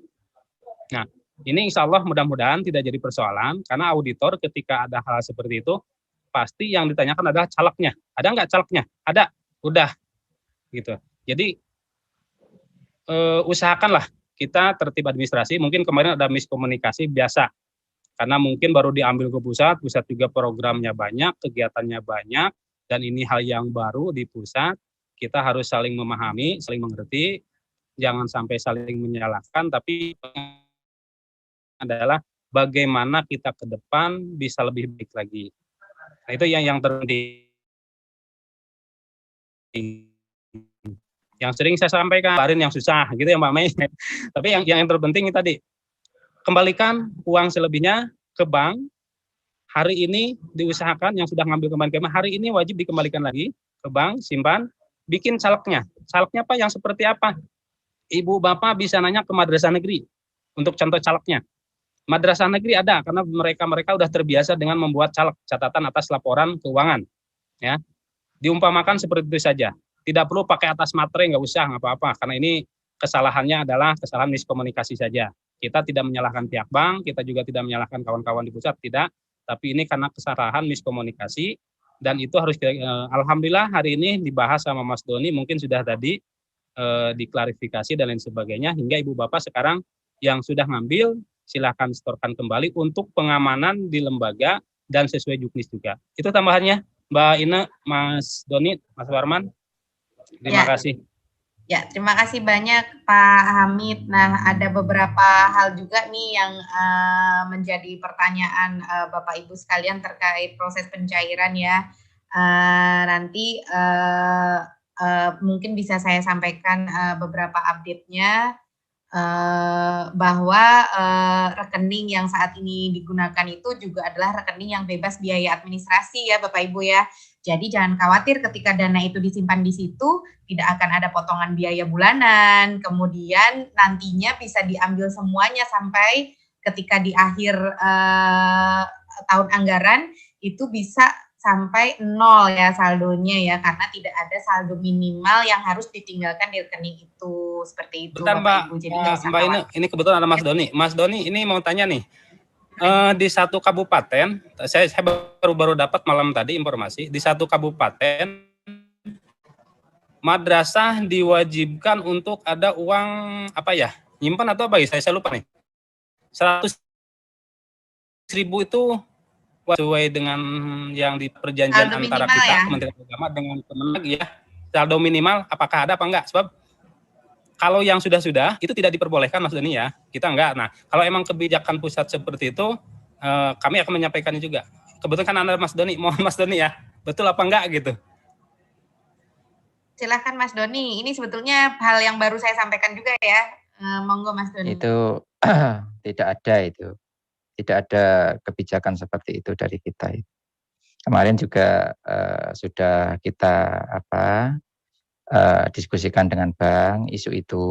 [SPEAKER 5] Nah, ini insya Allah mudah-mudahan tidak jadi persoalan, karena auditor ketika ada hal seperti itu, pasti yang ditanyakan adalah calegnya. Ada nggak calegnya? Ada. Udah. Gitu. Jadi, usahakanlah kita tertib administrasi. Mungkin kemarin ada miskomunikasi biasa. Karena mungkin baru diambil ke pusat juga programnya banyak, kegiatannya banyak, dan ini hal yang baru di pusat. Kita harus saling memahami, saling mengerti, jangan sampai saling menyalahkan, tapi adalah bagaimana kita ke depan bisa lebih baik lagi. Nah, itu yang terpenting. Yang sering saya sampaikan, kemarin yang susah gitu ya Mbak Mei. Tapi yang terpenting tadi, kembalikan uang selebihnya ke bank. Hari ini diusahakan yang sudah ngambil kembali, hari ini wajib dikembalikan lagi ke bank, simpan, bikin calegnya. Calegnya apa? Yang seperti apa? Ibu Bapak bisa nanya ke madrasah negeri untuk contoh calegnya. Madrasah negeri ada karena mereka udah terbiasa dengan membuat caleg, catatan atas laporan keuangan. Ya, diumpamakan seperti itu saja. Tidak perlu pakai atas materai, nggak usah, nggak apa-apa. Karena ini kesalahannya adalah kesalahan miskomunikasi saja. Kita tidak menyalahkan pihak bank, kita juga tidak menyalahkan kawan-kawan di pusat, tidak. Tapi ini karena kesalahan miskomunikasi, dan itu harus alhamdulillah hari ini dibahas sama Mas Doni, mungkin sudah tadi diklarifikasi dan lain sebagainya, hingga Ibu Bapak sekarang yang sudah ngambil, silakan setorkan kembali untuk pengamanan di lembaga dan sesuai juknis juga. Itu tambahannya, Mbak Ina, Mas Doni, Mas Warman. Terima kasih.
[SPEAKER 2] Ya, terima kasih banyak Pak Hamid. Nah, ada beberapa hal juga nih yang menjadi pertanyaan Bapak Ibu sekalian terkait proses pencairan ya. Nanti mungkin bisa saya sampaikan beberapa update-nya. Bahwa rekening yang saat ini digunakan itu juga adalah rekening yang bebas biaya administrasi ya Bapak Ibu ya. Jadi jangan khawatir ketika dana itu disimpan di situ, tidak akan ada potongan biaya bulanan, kemudian nantinya bisa diambil semuanya sampai ketika di akhir tahun anggaran itu bisa sampai 0 ya saldonya ya, karena tidak ada saldo minimal yang harus ditinggalkan di rekening itu, seperti itu.
[SPEAKER 5] Bentar, Mbak,
[SPEAKER 2] Ibu. Jadi
[SPEAKER 5] Mbak ini kebetulan ada Mas Doni. Mas Doni ini mau tanya nih, di satu kabupaten, saya baru dapat malam tadi informasi, di satu kabupaten madrasah diwajibkan untuk ada uang apa ya, nyimpan atau apa ya, saya lupa nih, 100.000 itu sesuai dengan yang di perjanjian saldo antara kita ya? Kementerian Agama dengan Kemenag ya, saldo minimal apakah ada apa enggak, sebab kalau yang sudah itu tidak diperbolehkan Mas Doni ya, kita enggak. Nah, kalau emang kebijakan pusat seperti itu, kami akan menyampaikannya juga. Kebetulan kan Anda Mas Doni, mohon Mas Doni ya, betul apa enggak gitu.
[SPEAKER 2] Silahkan Mas Doni, ini sebetulnya hal yang baru saya sampaikan juga ya, monggo Mas Doni.
[SPEAKER 3] Itu tidak ada itu. tidak ada kebijakan seperti itu dari kita. Kemarin juga sudah kita diskusikan dengan bank isu itu,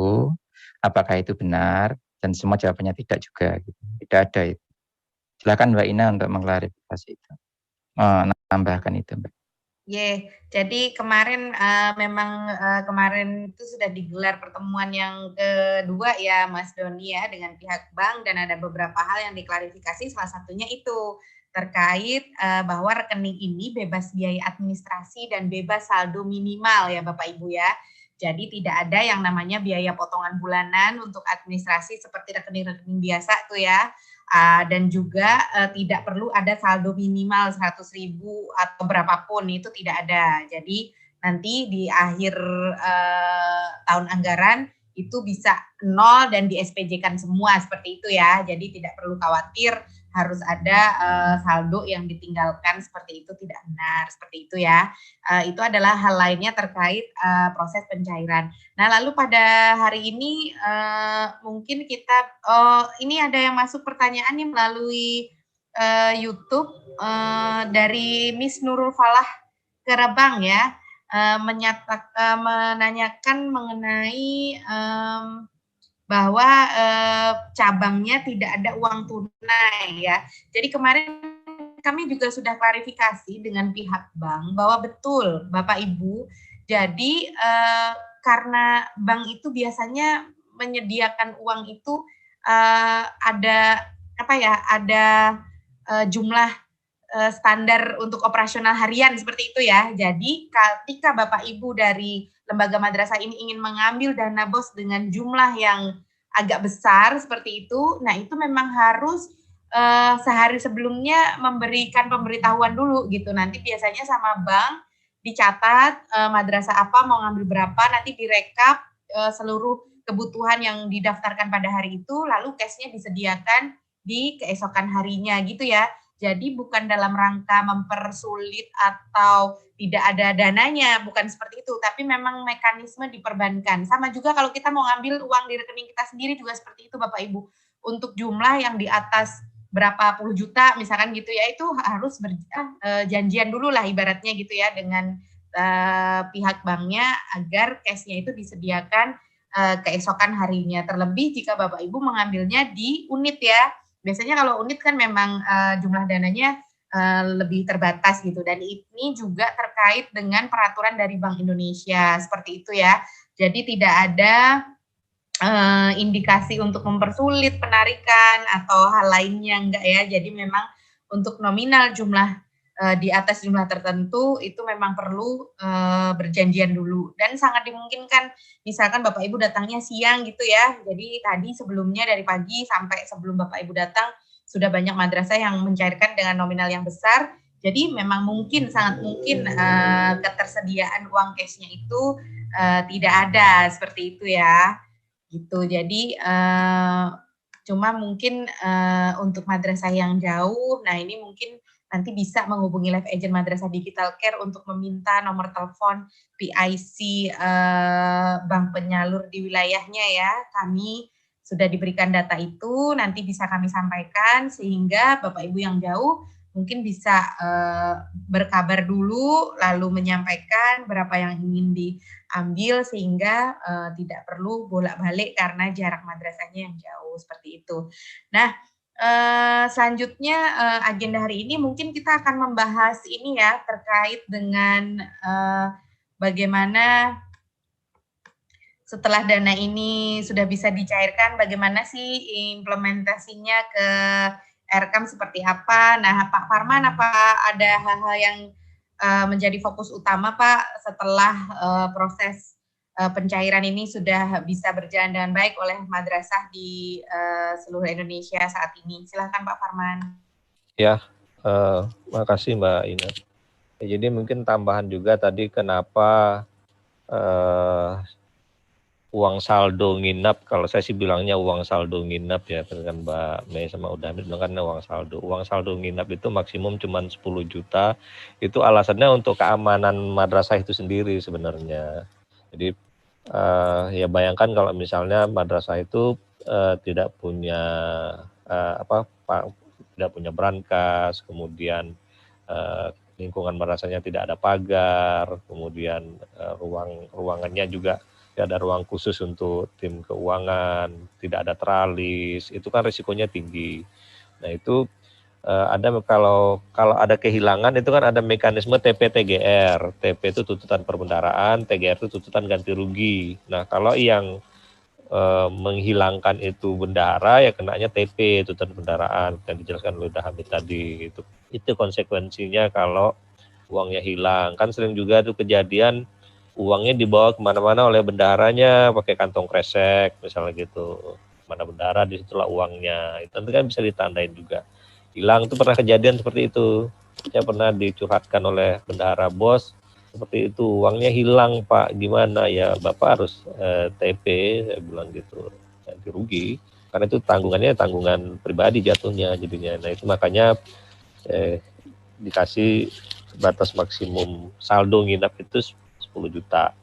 [SPEAKER 3] apakah itu benar, dan semua jawabannya tidak juga. Gitu. Tidak ada itu. Silakan Mbak Ina untuk mengklarifikasi itu, menambahkan itu, Mbak.
[SPEAKER 2] Jadi kemarin memang kemarin itu sudah digelar pertemuan yang kedua ya Mas Doni ya dengan pihak bank, dan ada beberapa hal yang diklarifikasi, salah satunya itu terkait bahwa rekening ini bebas biaya administrasi dan bebas saldo minimal ya Bapak Ibu ya. Jadi tidak ada yang namanya biaya potongan bulanan untuk administrasi seperti rekening-rekening biasa tuh ya. Dan juga tidak perlu ada saldo minimal 100.000 atau berapapun, itu tidak ada. Jadi nanti di akhir tahun anggaran itu bisa 0 dan di SPJ-kan semua seperti itu ya. Jadi tidak perlu khawatir harus ada saldo yang ditinggalkan, seperti itu tidak benar, seperti itu ya. Itu adalah hal lainnya terkait proses pencairan. Nah, lalu pada hari ini mungkin kita ini ada yang masuk pertanyaan nih melalui YouTube dari Miss Nurul Falah Kerebang ya, menanyakan mengenai bahwa cabangnya tidak ada uang tunai ya. Jadi kemarin kami juga sudah klarifikasi dengan pihak bank bahwa betul Bapak Ibu, jadi karena bank itu biasanya menyediakan uang itu ada jumlah standar untuk operasional harian seperti itu ya. Jadi ketika Bapak Ibu dari lembaga madrasah ini ingin mengambil dana BOS dengan jumlah yang agak besar seperti itu, nah itu memang harus sehari sebelumnya memberikan pemberitahuan dulu gitu. Nanti biasanya sama bank dicatat madrasah apa mau ngambil berapa, nanti direkap seluruh kebutuhan yang didaftarkan pada hari itu, lalu cashnya disediakan di keesokan harinya gitu ya. Jadi bukan dalam rangka mempersulit atau tidak ada dananya, bukan seperti itu. Tapi memang mekanisme diperbankan. Sama juga kalau kita mau ngambil uang di rekening kita sendiri juga seperti itu Bapak Ibu. Untuk jumlah yang di atas berapa puluh juta misalkan gitu ya, itu harus janjian dulu lah ibaratnya gitu ya dengan pihak banknya agar cashnya itu disediakan keesokan harinya. Terlebih jika Bapak Ibu mengambilnya di unit ya. Biasanya kalau unit kan memang jumlah dananya lebih terbatas gitu, dan ini juga terkait dengan peraturan dari Bank Indonesia seperti itu ya. Jadi tidak ada indikasi untuk mempersulit penarikan atau hal lainnya, enggak ya. Jadi memang untuk nominal jumlah di atas jumlah tertentu itu memang perlu berjanjian dulu, dan sangat dimungkinkan misalkan Bapak Ibu datangnya siang gitu ya, jadi tadi sebelumnya dari pagi sampai sebelum Bapak Ibu datang sudah banyak madrasah yang mencairkan dengan nominal yang besar, jadi memang mungkin, sangat mungkin ketersediaan uang cashnya itu tidak ada seperti itu ya gitu. Jadi cuma mungkin untuk madrasah yang jauh, nah ini mungkin nanti bisa menghubungi Live Agent Madrasah Digital Care untuk meminta nomor telepon PIC bank penyalur di wilayahnya ya. Kami sudah diberikan data itu, nanti bisa kami sampaikan sehingga Bapak Ibu yang jauh mungkin bisa berkabar dulu lalu menyampaikan berapa yang ingin diambil sehingga tidak perlu bolak-balik karena jarak madrasahnya yang jauh seperti itu. Nah, selanjutnya agenda hari ini mungkin kita akan membahas ini ya terkait dengan bagaimana setelah dana ini sudah bisa dicairkan, bagaimana sih implementasinya ke RKAM seperti apa. Nah Pak Farman, apa ada hal-hal yang menjadi fokus utama Pak setelah proses pencairan ini sudah bisa berjalan dengan baik oleh madrasah di seluruh Indonesia saat ini? Silahkan Pak Farman.
[SPEAKER 6] Ya, makasih Mbak Ina. Ya, jadi mungkin tambahan juga tadi kenapa uang saldo nginap, kalau saya sih bilangnya uang saldo nginap ya, kan Mbak Mei sama Udhamid bilang kan uang saldo nginap itu maksimum cuma 10 juta, itu alasannya untuk keamanan madrasah itu sendiri sebenarnya. Jadi ya bayangkan kalau misalnya madrasah itu tidak punya tidak punya brankas, kemudian lingkungan madrasahnya tidak ada pagar, kemudian ruangannya juga tidak ada ruang khusus untuk tim keuangan, tidak ada teralis, itu kan risikonya tinggi. Nah itu ada kalau ada kehilangan itu kan ada mekanisme TP-TGR. TP itu tuntutan perbendaharaan, TGR itu tuntutan ganti rugi. Nah kalau yang menghilangkan itu bendahara ya kenanya TP, tuntutan perbendaharaan yang dijelaskan oleh Hamid tadi. Itu konsekuensinya kalau uangnya hilang. Kan sering juga tuh kejadian uangnya dibawa kemana-mana oleh bendaharanya pakai kantong kresek misalnya gitu. Mana bendahara disitulah uangnya. Itu nanti kan bisa ditandain juga. Hilang itu pernah kejadian seperti itu. Saya pernah dicurhatkan oleh bendahara, bos seperti itu, uangnya hilang Pak, gimana ya, Bapak harus TP, saya bilang gitu, ganti rugi, karena itu tanggungannya tanggungan pribadi jatuhnya jadinya. Nah itu makanya dikasih batas maksimum saldo nginap itu 10 juta.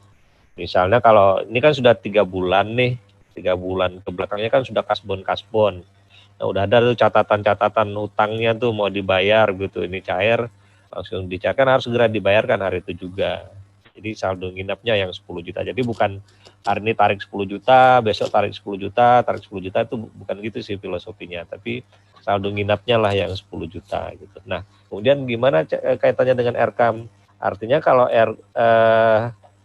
[SPEAKER 6] Misalnya kalau ini kan sudah 3 bulan nih, 3 bulan ke belakangnya kan sudah kasbon. Nah udah ada tuh catatan utangnya tuh mau dibayar gitu, ini cair, langsung dicairkan, harus segera dibayarkan hari itu juga. Jadi saldo nginapnya yang 10 juta. Jadi bukan hari ini tarik 10 juta, besok tarik 10 juta, tarik 10 juta, itu bukan gitu sih filosofinya. Tapi saldo nginapnya lah yang 10 juta gitu. Nah, kemudian gimana kaitannya dengan RKAM? Artinya kalau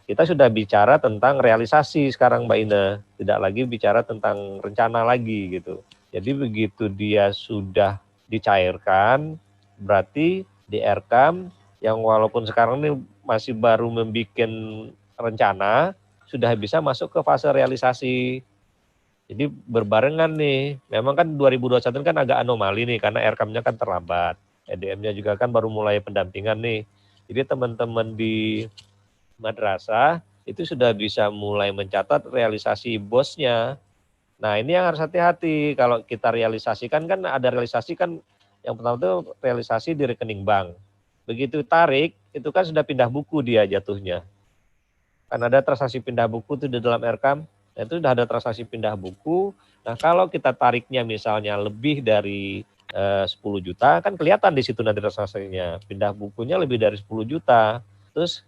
[SPEAKER 6] kita sudah bicara tentang realisasi sekarang Mbak Ina, tidak lagi bicara tentang rencana lagi gitu. Jadi begitu dia sudah dicairkan, berarti di RKAM yang walaupun sekarang ini masih baru membuat rencana, sudah bisa masuk ke fase realisasi. Jadi berbarengan nih, memang kan 2021 kan agak anomali nih, karena RKAM-nya kan terlambat, EDM-nya juga kan baru mulai pendampingan nih. Jadi teman-teman di madrasah itu sudah bisa mulai mencatat realisasi bosnya. Nah ini yang harus hati-hati, kalau kita realisasikan kan ada realisasi kan, yang pertama itu realisasi di rekening bank. Begitu tarik, itu kan sudah pindah buku dia jatuhnya. Kan ada transaksi pindah buku itu di dalam RKAM, nah itu sudah ada transaksi pindah buku. Nah kalau kita tariknya misalnya lebih dari 10 juta, kan kelihatan di situ nanti transaksinya. Pindah bukunya lebih dari 10 juta. Terus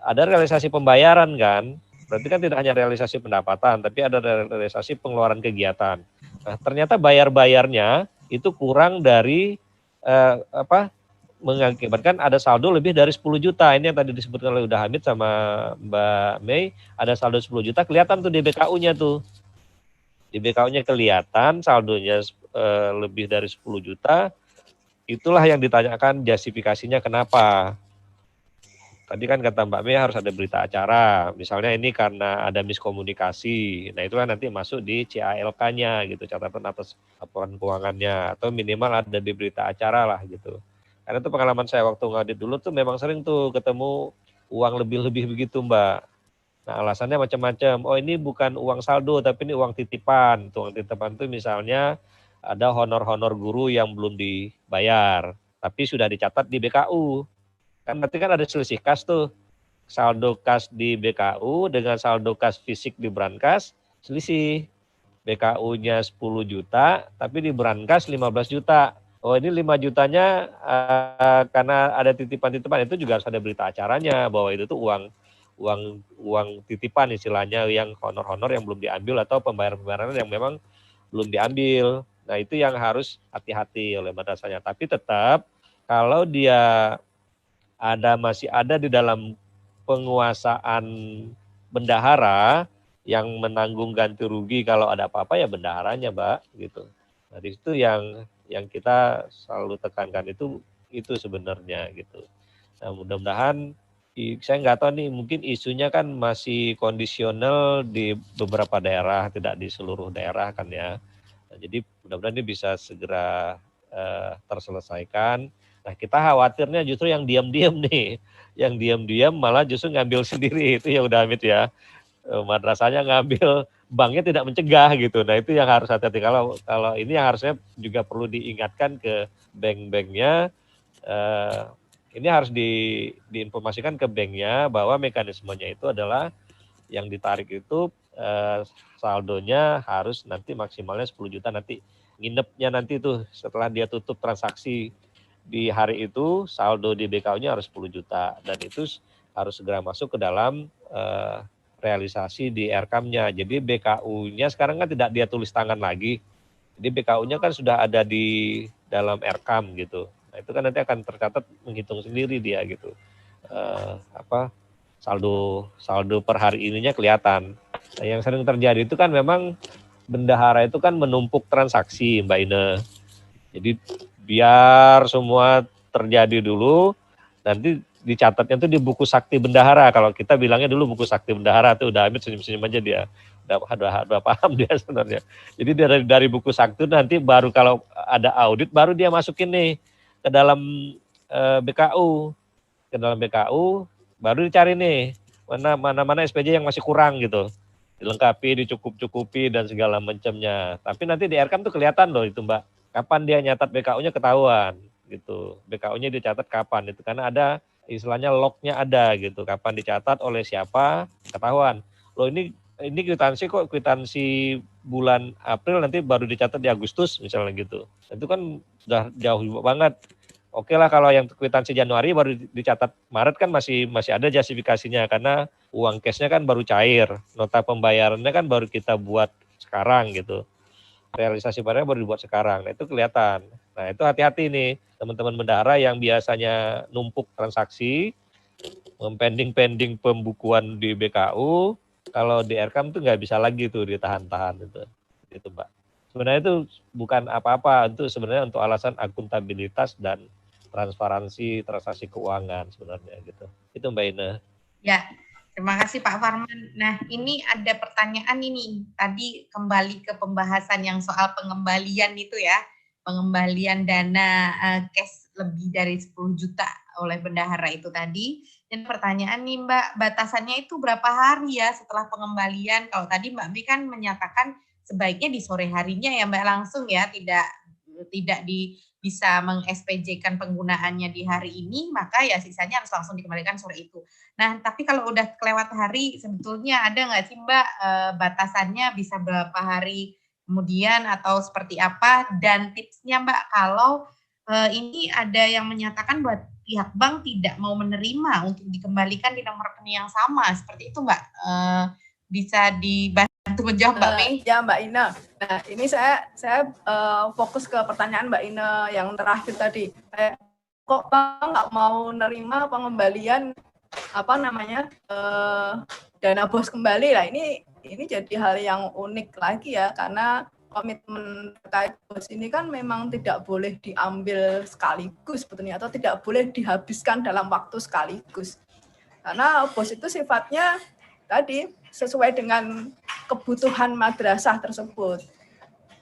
[SPEAKER 6] ada realisasi pembayaran kan, berarti kan tidak hanya realisasi pendapatan, tapi ada realisasi pengeluaran kegiatan. Nah, ternyata bayar-bayarnya itu kurang dari mengakibatkan ada saldo lebih dari 10 juta. Ini yang tadi disebutkan oleh Uda Hamid sama Mbak Mei, ada saldo 10 juta, kelihatan tuh di BKU-nya tuh. Di BKU-nya kelihatan saldonya lebih dari 10 juta, itulah yang ditanyakan justifikasinya kenapa. Tadi kan kata Mbak Mei harus ada berita acara, misalnya ini karena ada miskomunikasi, nah itu kan nanti masuk di CALK-nya gitu, catatan atas laporan keuangannya, atau minimal ada di berita acara lah gitu. Karena itu pengalaman saya waktu ngaudit dulu tuh memang sering tuh ketemu uang lebih-lebih begitu Mbak. Nah alasannya macam-macam, oh ini bukan uang saldo tapi ini uang titipan. Uang titipan itu misalnya ada honor-honor guru yang belum dibayar, tapi sudah dicatat di BKU. Kan berarti kan ada selisih kas tuh, saldo kas di BKU dengan saldo kas fisik di Brankas selisih. BKU-nya 10 juta tapi di Brankas 15 juta. Oh ini 5 jutanya karena ada titipan-titipan, itu juga harus ada berita acaranya bahwa itu tuh uang titipan istilahnya, yang honor-honor yang belum diambil atau pembayaran-pembayaran yang memang belum diambil. Nah itu yang harus hati-hati oleh madrasahnya. Tapi tetap kalau dia masih ada di dalam penguasaan bendahara yang menanggung ganti rugi kalau ada apa-apa ya bendaharanya, Mbak, gitu. Nah, di situ yang kita selalu tekankan itu sebenarnya gitu. Nah, mudah-mudahan saya nggak tahu nih, mungkin isunya kan masih kondisional di beberapa daerah, tidak di seluruh daerah kan ya. Nah, jadi mudah-mudahan ini bisa segera terselesaikan. Nah kita khawatirnya justru yang diam-diam nih, yang diam-diam malah justru ngambil sendiri, itu ya udah Hamid ya, madrasahnya ngambil, banknya tidak mencegah gitu. Nah itu yang harus hati-hati, kalau ini yang harusnya juga perlu diingatkan ke bank-banknya, ini harus diinformasikan ke banknya bahwa mekanismenya itu adalah yang ditarik itu saldonya harus nanti maksimalnya 10 juta nanti nginepnya nanti tuh setelah dia tutup transaksi di hari itu, saldo di BKU-nya harus 10 juta dan itu harus segera masuk ke dalam realisasi di RKAM-nya. Jadi BKU-nya sekarang kan tidak dia tulis tangan lagi. Jadi BKU-nya kan sudah ada di dalam RKAM gitu. Nah, itu kan nanti akan tercatat menghitung sendiri dia gitu. Saldo per hari ininya kelihatan. Nah, yang sering terjadi itu kan memang bendahara itu kan menumpuk transaksi, Mbak Ine. Jadi biar semua terjadi dulu, nanti dicatatnya tuh di buku sakti bendahara. Kalau kita bilangnya dulu buku sakti bendahara tuh udah Amit senyum-senyum aja dia. Udah paham dia sebenarnya. Jadi dari buku sakti nanti baru kalau ada audit baru dia masukin nih ke dalam BKU. Ke dalam BKU baru dicari nih mana SPJ yang masih kurang gitu. Dilengkapi, dicukupi dan segala macamnya. Tapi nanti di RKAM tuh kelihatan loh itu Mbak. Kapan dia nyatat BKU-nya ketahuan gitu. BKU-nya dicatat kapan itu karena ada istilahnya lognya ada gitu. Kapan dicatat oleh siapa ketahuan. Loh ini kwitansi kok kwitansi bulan April nanti baru dicatat di Agustus misalnya gitu. Itu kan sudah jauh banget. Oke lah kalau yang kwitansi Januari baru dicatat Maret kan masih ada justifikasinya karena uang cashnya kan baru cair, nota pembayarannya kan baru kita buat sekarang gitu. Realisasi barangnya baru dibuat sekarang. Nah, itu kelihatan. Nah, itu hati-hati nih teman-teman bendahara yang biasanya numpuk transaksi, pending pembukuan di BKU, kalau di RKAM tuh nggak bisa lagi tuh ditahan-tahan itu Mbak. Sebenarnya itu bukan apa-apa, itu sebenarnya untuk alasan akuntabilitas dan transparansi transaksi keuangan sebenarnya gitu. Itu Mbak Ine.
[SPEAKER 2] Ya, terima kasih Pak Farman. Nah, ini ada pertanyaan ini. Tadi kembali ke pembahasan yang soal pengembalian itu ya. Pengembalian dana cash lebih dari 10 juta oleh bendahara itu tadi. Dan pertanyaan nih Mbak, batasannya itu berapa hari ya setelah pengembalian? Kalau tadi Mbak Mi kan menyatakan sebaiknya di sore harinya ya Mbak langsung ya, tidak bisa meng-SPJ-kan penggunaannya di hari ini, maka ya sisanya harus langsung dikembalikan sore itu. Nah, tapi kalau udah kelewat hari, sebetulnya ada nggak sih Mbak batasannya bisa berapa hari kemudian atau seperti apa? Dan tipsnya Mbak, kalau ini ada yang menyatakan buat pihak bank tidak mau menerima untuk dikembalikan di nomor rekening yang sama, seperti itu Mbak. Bisa dibantu menjawab Mbak Mei?
[SPEAKER 1] Ya Mbak Ina. Nah ini saya fokus ke pertanyaan Mbak Ina yang terakhir tadi. Kok Bang nggak mau nerima pengembalian dana bos kembali lah. Ini jadi hal yang unik lagi ya karena komitmen terkait bos ini kan memang tidak boleh diambil sekaligus sebetulnya atau tidak boleh dihabiskan dalam waktu sekaligus. Karena bos itu sifatnya tadi sesuai dengan kebutuhan madrasah tersebut.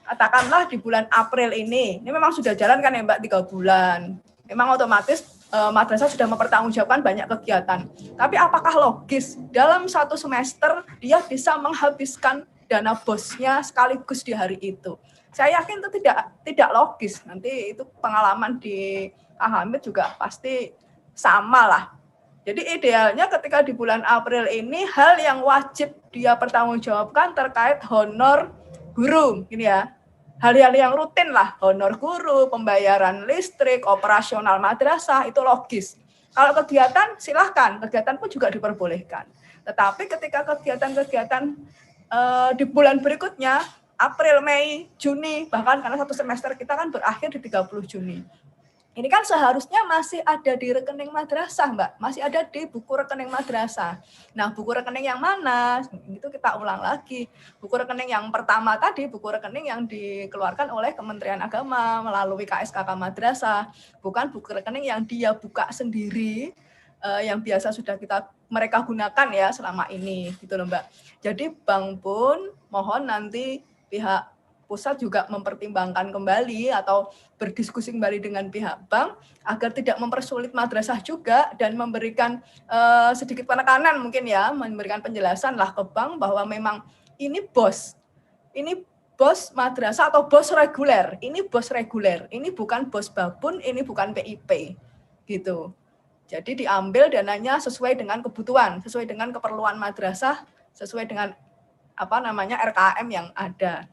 [SPEAKER 1] Katakanlah di bulan April ini memang sudah jalan kan ya Mbak 3 bulan. Memang otomatis madrasah sudah mempertanggungjawabkan banyak kegiatan. Tapi apakah logis dalam 1 semester dia bisa menghabiskan dana bosnya sekaligus di hari itu? Saya yakin itu tidak logis. Nanti itu pengalaman di Hamid juga pasti sama lah. Jadi idealnya ketika di bulan April ini hal yang wajib dia pertanggungjawabkan terkait honor guru, gini ya. Hal-hal yang rutin lah, honor guru, pembayaran listrik, operasional madrasah itu logis. Kalau kegiatan silahkan, kegiatan pun juga diperbolehkan. Tetapi ketika kegiatan-kegiatan di bulan berikutnya, April, Mei, Juni, bahkan karena 1 semester kita kan berakhir di 30 Juni. Ini kan seharusnya masih ada di rekening madrasah, Mbak. Masih ada di buku rekening madrasah. Nah, buku rekening yang mana? Itu kita ulang lagi. Buku rekening yang pertama tadi, buku rekening yang dikeluarkan oleh Kementerian Agama melalui KSKK Madrasah. Bukan buku rekening yang dia buka sendiri, yang biasa sudah mereka gunakan ya selama ini, gitu loh Mbak. Jadi bank pun mohon nanti pihak pusat juga mempertimbangkan kembali atau berdiskusi kembali dengan pihak bank agar tidak mempersulit madrasah juga dan memberikan sedikit penekanan mungkin ya, memberikan penjelasan lah ke bank bahwa memang ini bos madrasah atau bos reguler, ini bukan bos babun, ini bukan PIP gitu. Jadi diambil dananya sesuai dengan kebutuhan, sesuai dengan keperluan madrasah, sesuai dengan RKM yang ada.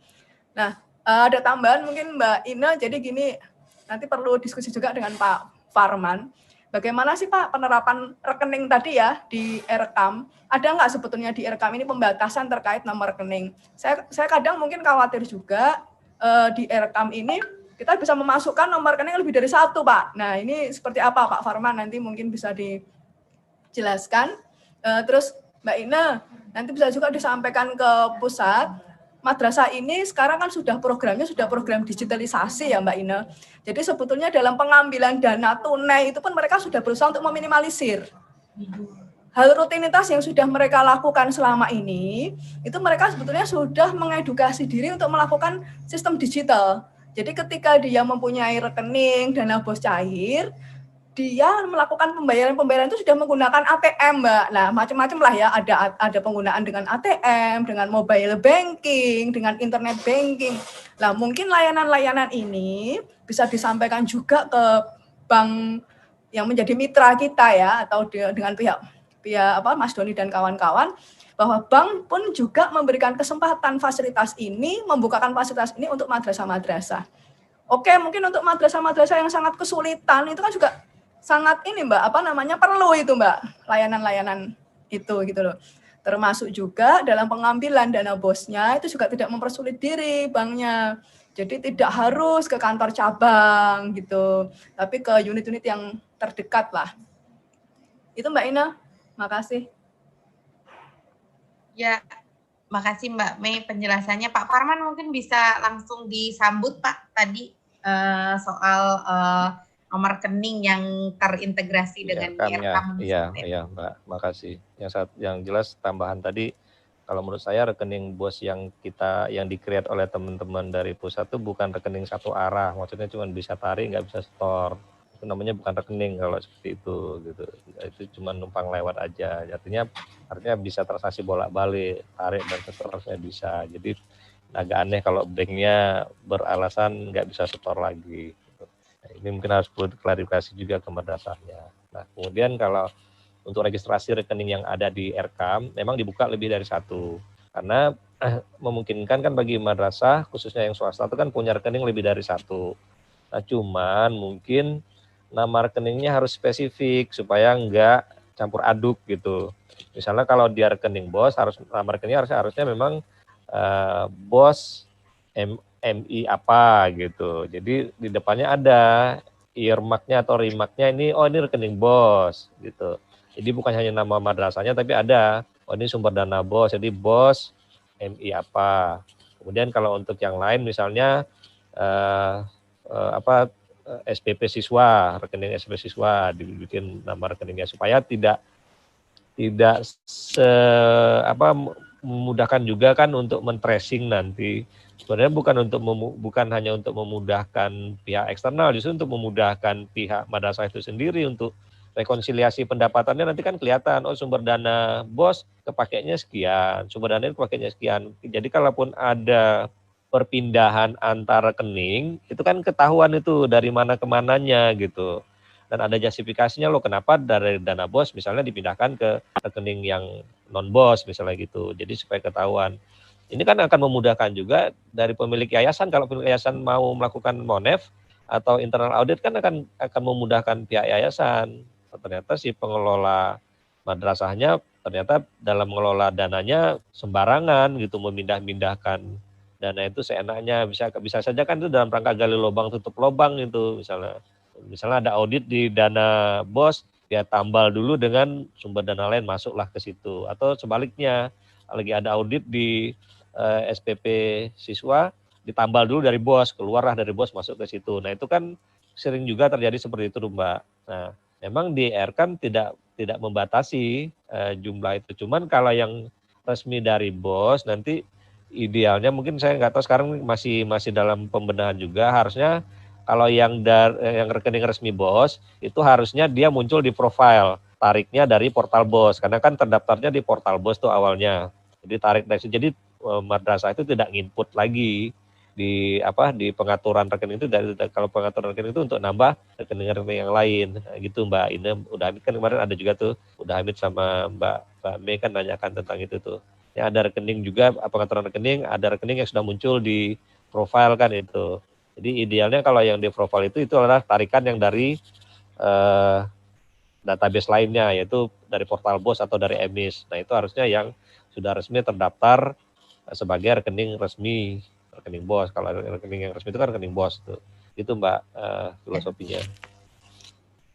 [SPEAKER 1] Nah, Ada tambahan mungkin Mbak Ina, jadi gini, nanti perlu diskusi juga dengan Pak Farman. Bagaimana sih Pak penerapan rekening tadi ya di Erekam? Ada nggak sebetulnya di Erekam ini pembatasan terkait nomor rekening? Saya kadang mungkin khawatir juga di Erekam ini kita bisa memasukkan nomor rekening lebih dari satu Pak. Nah ini seperti apa Pak Farman, nanti mungkin bisa dijelaskan. Terus Mbak Ina, nanti bisa juga disampaikan ke pusat. Madrasah ini sekarang kan sudah program digitalisasi ya Mbak Ina. Jadi sebetulnya dalam pengambilan dana tunai itu pun mereka sudah berusaha untuk meminimalisir. Hal rutinitas yang sudah mereka lakukan selama ini, itu mereka sebetulnya sudah mengedukasi diri untuk melakukan sistem digital. Jadi ketika dia mempunyai rekening, dana bos cair, dia melakukan pembayaran itu sudah menggunakan ATM, Mbak. Nah, macam-macam lah ya, ada penggunaan dengan ATM, dengan mobile banking, dengan internet banking. Nah, mungkin layanan-layanan ini bisa disampaikan juga ke bank yang menjadi mitra kita ya, atau dengan pihak Mas Doni dan kawan-kawan, bahwa bank pun juga memberikan kesempatan fasilitas ini, membukakan fasilitas ini untuk madrasah-madrasah. Oke, mungkin untuk madrasah-madrasah yang sangat kesulitan itu kan juga sangat ini Mbak, perlu itu Mbak, layanan-layanan itu gitu loh. Termasuk juga dalam pengambilan dana bosnya itu juga tidak mempersulit diri banknya. Jadi tidak harus ke kantor cabang gitu, tapi ke unit-unit yang terdekat lah. Itu Mbak Ina, makasih.
[SPEAKER 2] Ya, makasih Mbak Mei penjelasannya. Pak Farman mungkin bisa langsung disambut Pak tadi soal nomor rekening yang terintegrasi dengan Erekam.
[SPEAKER 6] Iya, Mbak, makasih. Yang jelas tambahan tadi, kalau menurut saya rekening bos yang di-create oleh teman-teman dari pusat itu bukan rekening satu arah, maksudnya cuma bisa tarik, nggak bisa store. Itu namanya bukan rekening kalau seperti itu, gitu. Itu cuma numpang lewat aja. Artinya bisa transaksi bolak-balik, tarik dan seterusnya bisa. Jadi agak aneh kalau banknya beralasan nggak bisa store lagi. Ini mungkin harus perlu klarifikasi juga ke madrasahnya. Nah, kemudian kalau untuk registrasi rekening yang ada di Erekam, memang dibuka lebih dari satu. Karena memungkinkan kan bagi madrasah, khususnya yang swasta itu kan punya rekening lebih dari satu. Nah, cuman mungkin nama rekeningnya harus spesifik supaya enggak campur aduk gitu. Misalnya kalau dia rekening bos, nama rekeningnya harusnya memang bos MI apa gitu. Jadi di depannya ada earmark-nya atau remark-nya ini rekening bos gitu. Jadi bukan hanya nama madrasahnya tapi ada ini sumber dana bos. Jadi bos MI apa. Kemudian kalau untuk yang lain misalnya SPP siswa, rekening SPP siswa dibikin nama rekeningnya supaya tidak memudahkan juga kan untuk men-tracing nanti. Sebenarnya bukan hanya untuk memudahkan pihak eksternal, justru untuk memudahkan pihak madrasah itu sendiri untuk rekonsiliasi pendapatannya nanti kan kelihatan, sumber dana bos kepakainya sekian, sumber dana kepakainya sekian. Jadi kalaupun ada perpindahan antar rekening, itu kan ketahuan itu dari mana ke mananya gitu. Dan ada justifikasinya loh kenapa dari dana bos misalnya dipindahkan ke rekening yang non bos misalnya gitu. Jadi supaya ketahuan. Ini kan akan memudahkan juga dari pemilik yayasan, kalau pemilik yayasan mau melakukan monef atau internal audit kan akan memudahkan pihak yayasan. Ternyata si pengelola madrasahnya ternyata dalam mengelola dananya sembarangan gitu, memindah-mindahkan dana itu seenaknya, bisa saja kan itu dalam rangka gali lubang tutup lubang itu misalnya ada audit di dana bos, dia tambal dulu dengan sumber dana lain masuklah ke situ, atau sebaliknya lagi ada audit di SPP siswa, ditambal dulu dari bos, keluarlah dari bos masuk ke situ. Nah itu kan sering juga terjadi seperti itu Mbak. Nah memang di Erekam tidak membatasi jumlah itu, cuman kalau yang resmi dari bos nanti idealnya mungkin saya nggak tahu sekarang masih dalam pembenahan juga, harusnya kalau yang rekening resmi bos itu harusnya dia muncul di profil tariknya dari portal bos, karena kan terdaftarnya di portal bos tuh awalnya. Jadi tarik dari situ, jadi madrasah itu tidak nginput lagi di pengaturan rekening itu. Kalau pengaturan rekening itu untuk nambah rekening-rekening yang lain gitu Mbak Ina. Udah Hamid kan kemarin ada juga tuh, Udah Hamid sama Mbak Mei kan nanyakan tentang itu tuh. Ya ada rekening juga, pengaturan rekening, ada rekening yang sudah muncul di profile kan itu. Jadi idealnya kalau yang di profile itu adalah tarikan yang dari database lainnya, yaitu dari portal BOS atau dari EMIS. Nah itu harusnya yang sudah resmi terdaftar sebagai rekening resmi, rekening BOS. Kalau rekening yang resmi itu kan rekening BOS tuh. Itu Mbak filosofinya.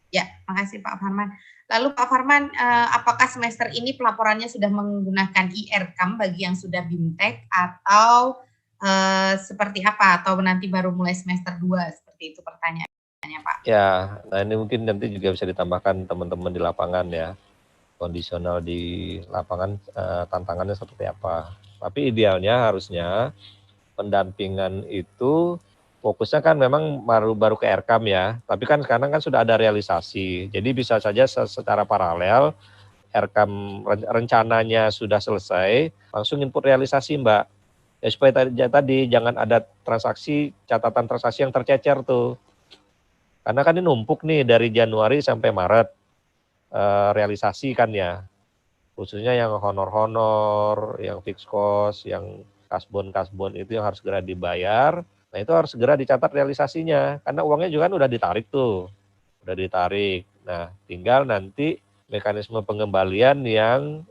[SPEAKER 2] Ya, makasih Pak Farman. Lalu Pak Farman, apakah semester ini pelaporannya sudah menggunakan e-Rekam bagi yang sudah BIMTEK atau seperti apa? Atau nanti baru mulai semester 2? Seperti itu pertanyaannya Pak.
[SPEAKER 6] Ya, nah ini mungkin nanti juga bisa ditambahkan teman-teman di lapangan ya. Kondisional di lapangan tantangannya seperti apa. Tapi idealnya harusnya pendampingan itu fokusnya kan memang baru ke Rekam ya, tapi kan sekarang kan sudah ada realisasi. Jadi bisa saja secara paralel Rekam rencananya sudah selesai, langsung input realisasi Mbak. Ya supaya tadi jangan ada catatan transaksi yang tercecer tuh. Karena kan ini numpuk nih dari Januari sampai Maret realisasi kan ya. Khususnya yang honor-honor, yang fixed cost, yang kasbon itu yang harus segera dibayar. Nah itu harus segera dicatat realisasinya, karena uangnya juga kan udah ditarik tuh, udah ditarik. Nah tinggal nanti mekanisme pengembalian yang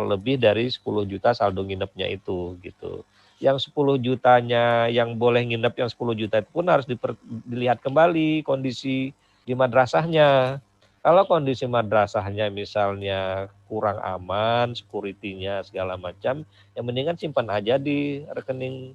[SPEAKER 6] lebih dari 10 juta saldo nginepnya itu gitu. Yang 10 jutanya yang boleh nginep yang 10 juta itu pun harus dilihat kembali kondisi di madrasahnya. Kalau kondisi madrasahnya misalnya kurang aman, security-nya segala macam, yang mendingan simpan aja di rekening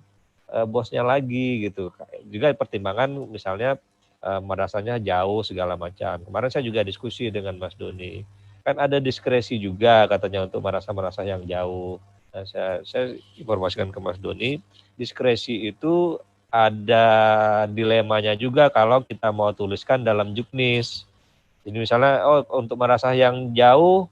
[SPEAKER 6] bosnya lagi gitu. Juga pertimbangan misalnya madrasahnya jauh segala macam. Kemarin saya juga diskusi dengan Mas Doni. Kan ada diskresi juga katanya untuk madrasah-madrasah yang jauh. Nah, saya informasikan ke Mas Doni, diskresi itu ada dilemanya juga kalau kita mau tuliskan dalam juknis. Jadi misalnya untuk madrasah yang jauh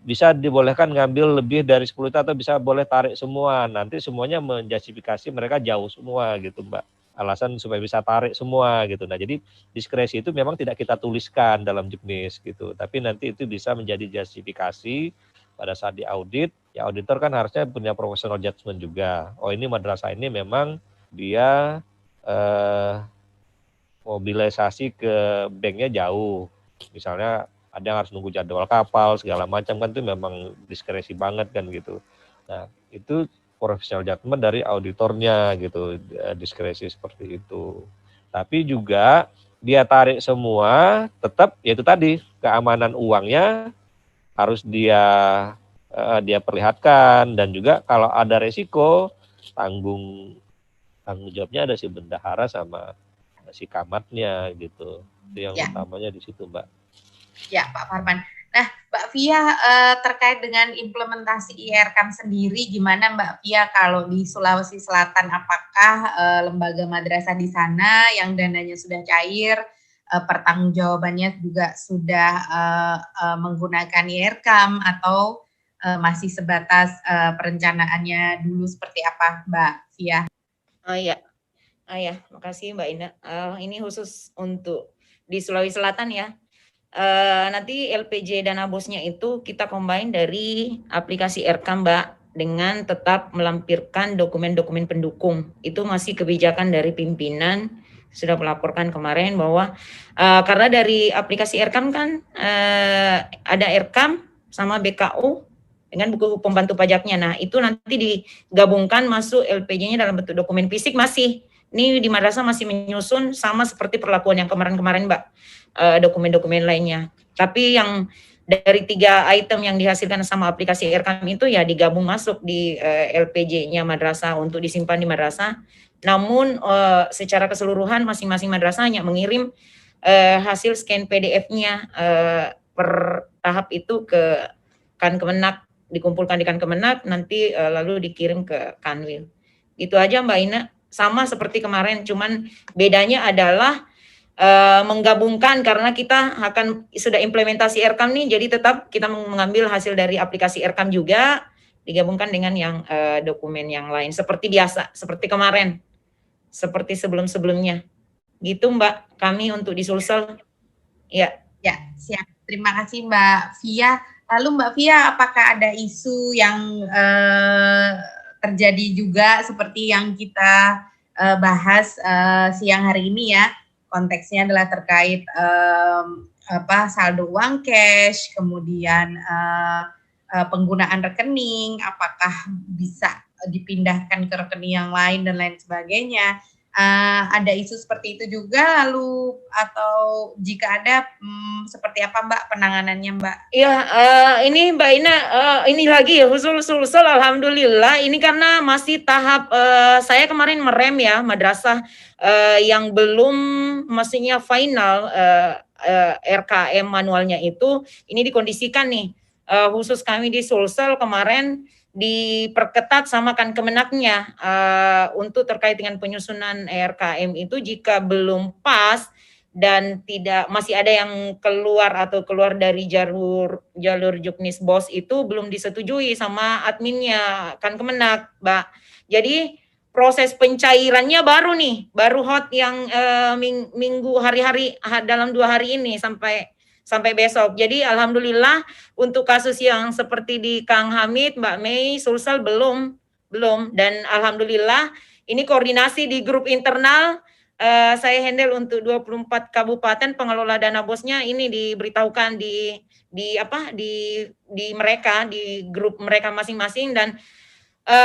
[SPEAKER 6] bisa dibolehkan ngambil lebih dari 10 juta atau bisa boleh tarik semua. Nanti semuanya menjustifikasi mereka jauh semua gitu Mbak. Alasan supaya bisa tarik semua gitu. Nah jadi diskresi itu memang tidak kita tuliskan dalam juknis gitu. Tapi nanti itu bisa menjadi justifikasi pada saat diaudit. Ya auditor kan harusnya punya professional judgment juga. Oh ini madrasah ini memang dia mobilisasi ke banknya jauh. Misalnya ada yang harus nunggu jadwal kapal segala macam kan itu memang diskresi banget kan gitu. Nah itu professional judgment dari auditornya gitu, diskresi seperti itu. Tapi juga dia tarik semua tetap yaitu tadi keamanan uangnya harus dia perlihatkan, dan juga kalau ada resiko tanggung jawabnya ada si bendahara sama si kamatnya gitu. Itu yang utamanya di situ Mbak.
[SPEAKER 2] Ya Pak Farman. Nah Mbak Fia terkait dengan implementasi e-Rekam sendiri gimana Mbak Fia kalau di Sulawesi Selatan, apakah lembaga madrasah di sana yang dananya sudah cair, pertanggungjawabannya juga sudah menggunakan e-Rekam atau masih sebatas perencanaannya dulu seperti apa Mbak Fia?
[SPEAKER 4] Oh iya, makasih Mbak Ina. Ini khusus untuk di Sulawesi Selatan ya. Nanti LPJ Dana Bosnya itu kita combine dari aplikasi Rekam Mbak, dengan tetap melampirkan dokumen-dokumen pendukung. Itu masih kebijakan dari pimpinan, sudah melaporkan kemarin bahwa karena dari aplikasi Rekam kan ada Rekam sama BKU dengan buku pembantu pajaknya. Nah itu nanti digabungkan masuk LPJ-nya dalam bentuk dokumen fisik masih. Ini di madrasah masih menyusun sama seperti perlakuan yang kemarin-kemarin Mbak, dokumen-dokumen lainnya. Tapi yang dari 3 item yang dihasilkan sama aplikasi Rekam itu ya digabung masuk di LPJ-nya madrasah untuk disimpan di madrasah. Namun secara keseluruhan masing-masing madrasah hanya mengirim hasil scan PDF-nya per tahap itu ke Kemenak, dikumpulkan di Kemenak, nanti lalu dikirim ke Kanwil. Itu aja Mbak Ina. Sama seperti kemarin, cuman bedanya adalah menggabungkan karena kita sudah implementasi Rekam nih, jadi tetap kita mengambil hasil dari aplikasi Rekam juga digabungkan dengan yang dokumen yang lain seperti biasa, seperti kemarin, seperti sebelum-sebelumnya. Gitu Mbak, kami untuk di Sulsel. Ya.
[SPEAKER 2] Ya, siap. Terima kasih Mbak Fia. Lalu Mbak Fia, apakah ada isu yang terjadi juga seperti yang kita bahas siang hari ini ya. Konteksnya adalah terkait saldo uang cash, kemudian penggunaan rekening, apakah bisa dipindahkan ke rekening yang lain dan lain sebagainya. Ada isu seperti itu juga, lalu atau jika ada seperti apa Mbak penanganannya Mbak?
[SPEAKER 4] Iya, ini Mbak Ina, ini lagi ya usul alhamdulillah. Ini karena masih tahap saya kemarin merem ya madrasah yang belum maksudnya final RKM manualnya itu, ini dikondisikan nih khusus kami di Sulsel kemarin diperketat sama kan Kemenaknya untuk terkait dengan penyusunan RKM itu jika belum pas dan tidak masih ada yang keluar dari jalur Juknis BOS itu belum disetujui sama adminnya kan Kemenak, Mbak. Jadi proses pencairannya baru hot yang minggu hari-hari dalam 2 hari ini sampai besok. Jadi alhamdulillah untuk kasus yang seperti di Kang Hamid, Mbak Mei, Sulsel belum dan alhamdulillah ini koordinasi di grup internal saya handle untuk 24 kabupaten pengelola dana bosnya ini diberitahukan di mereka di grup mereka masing-masing dan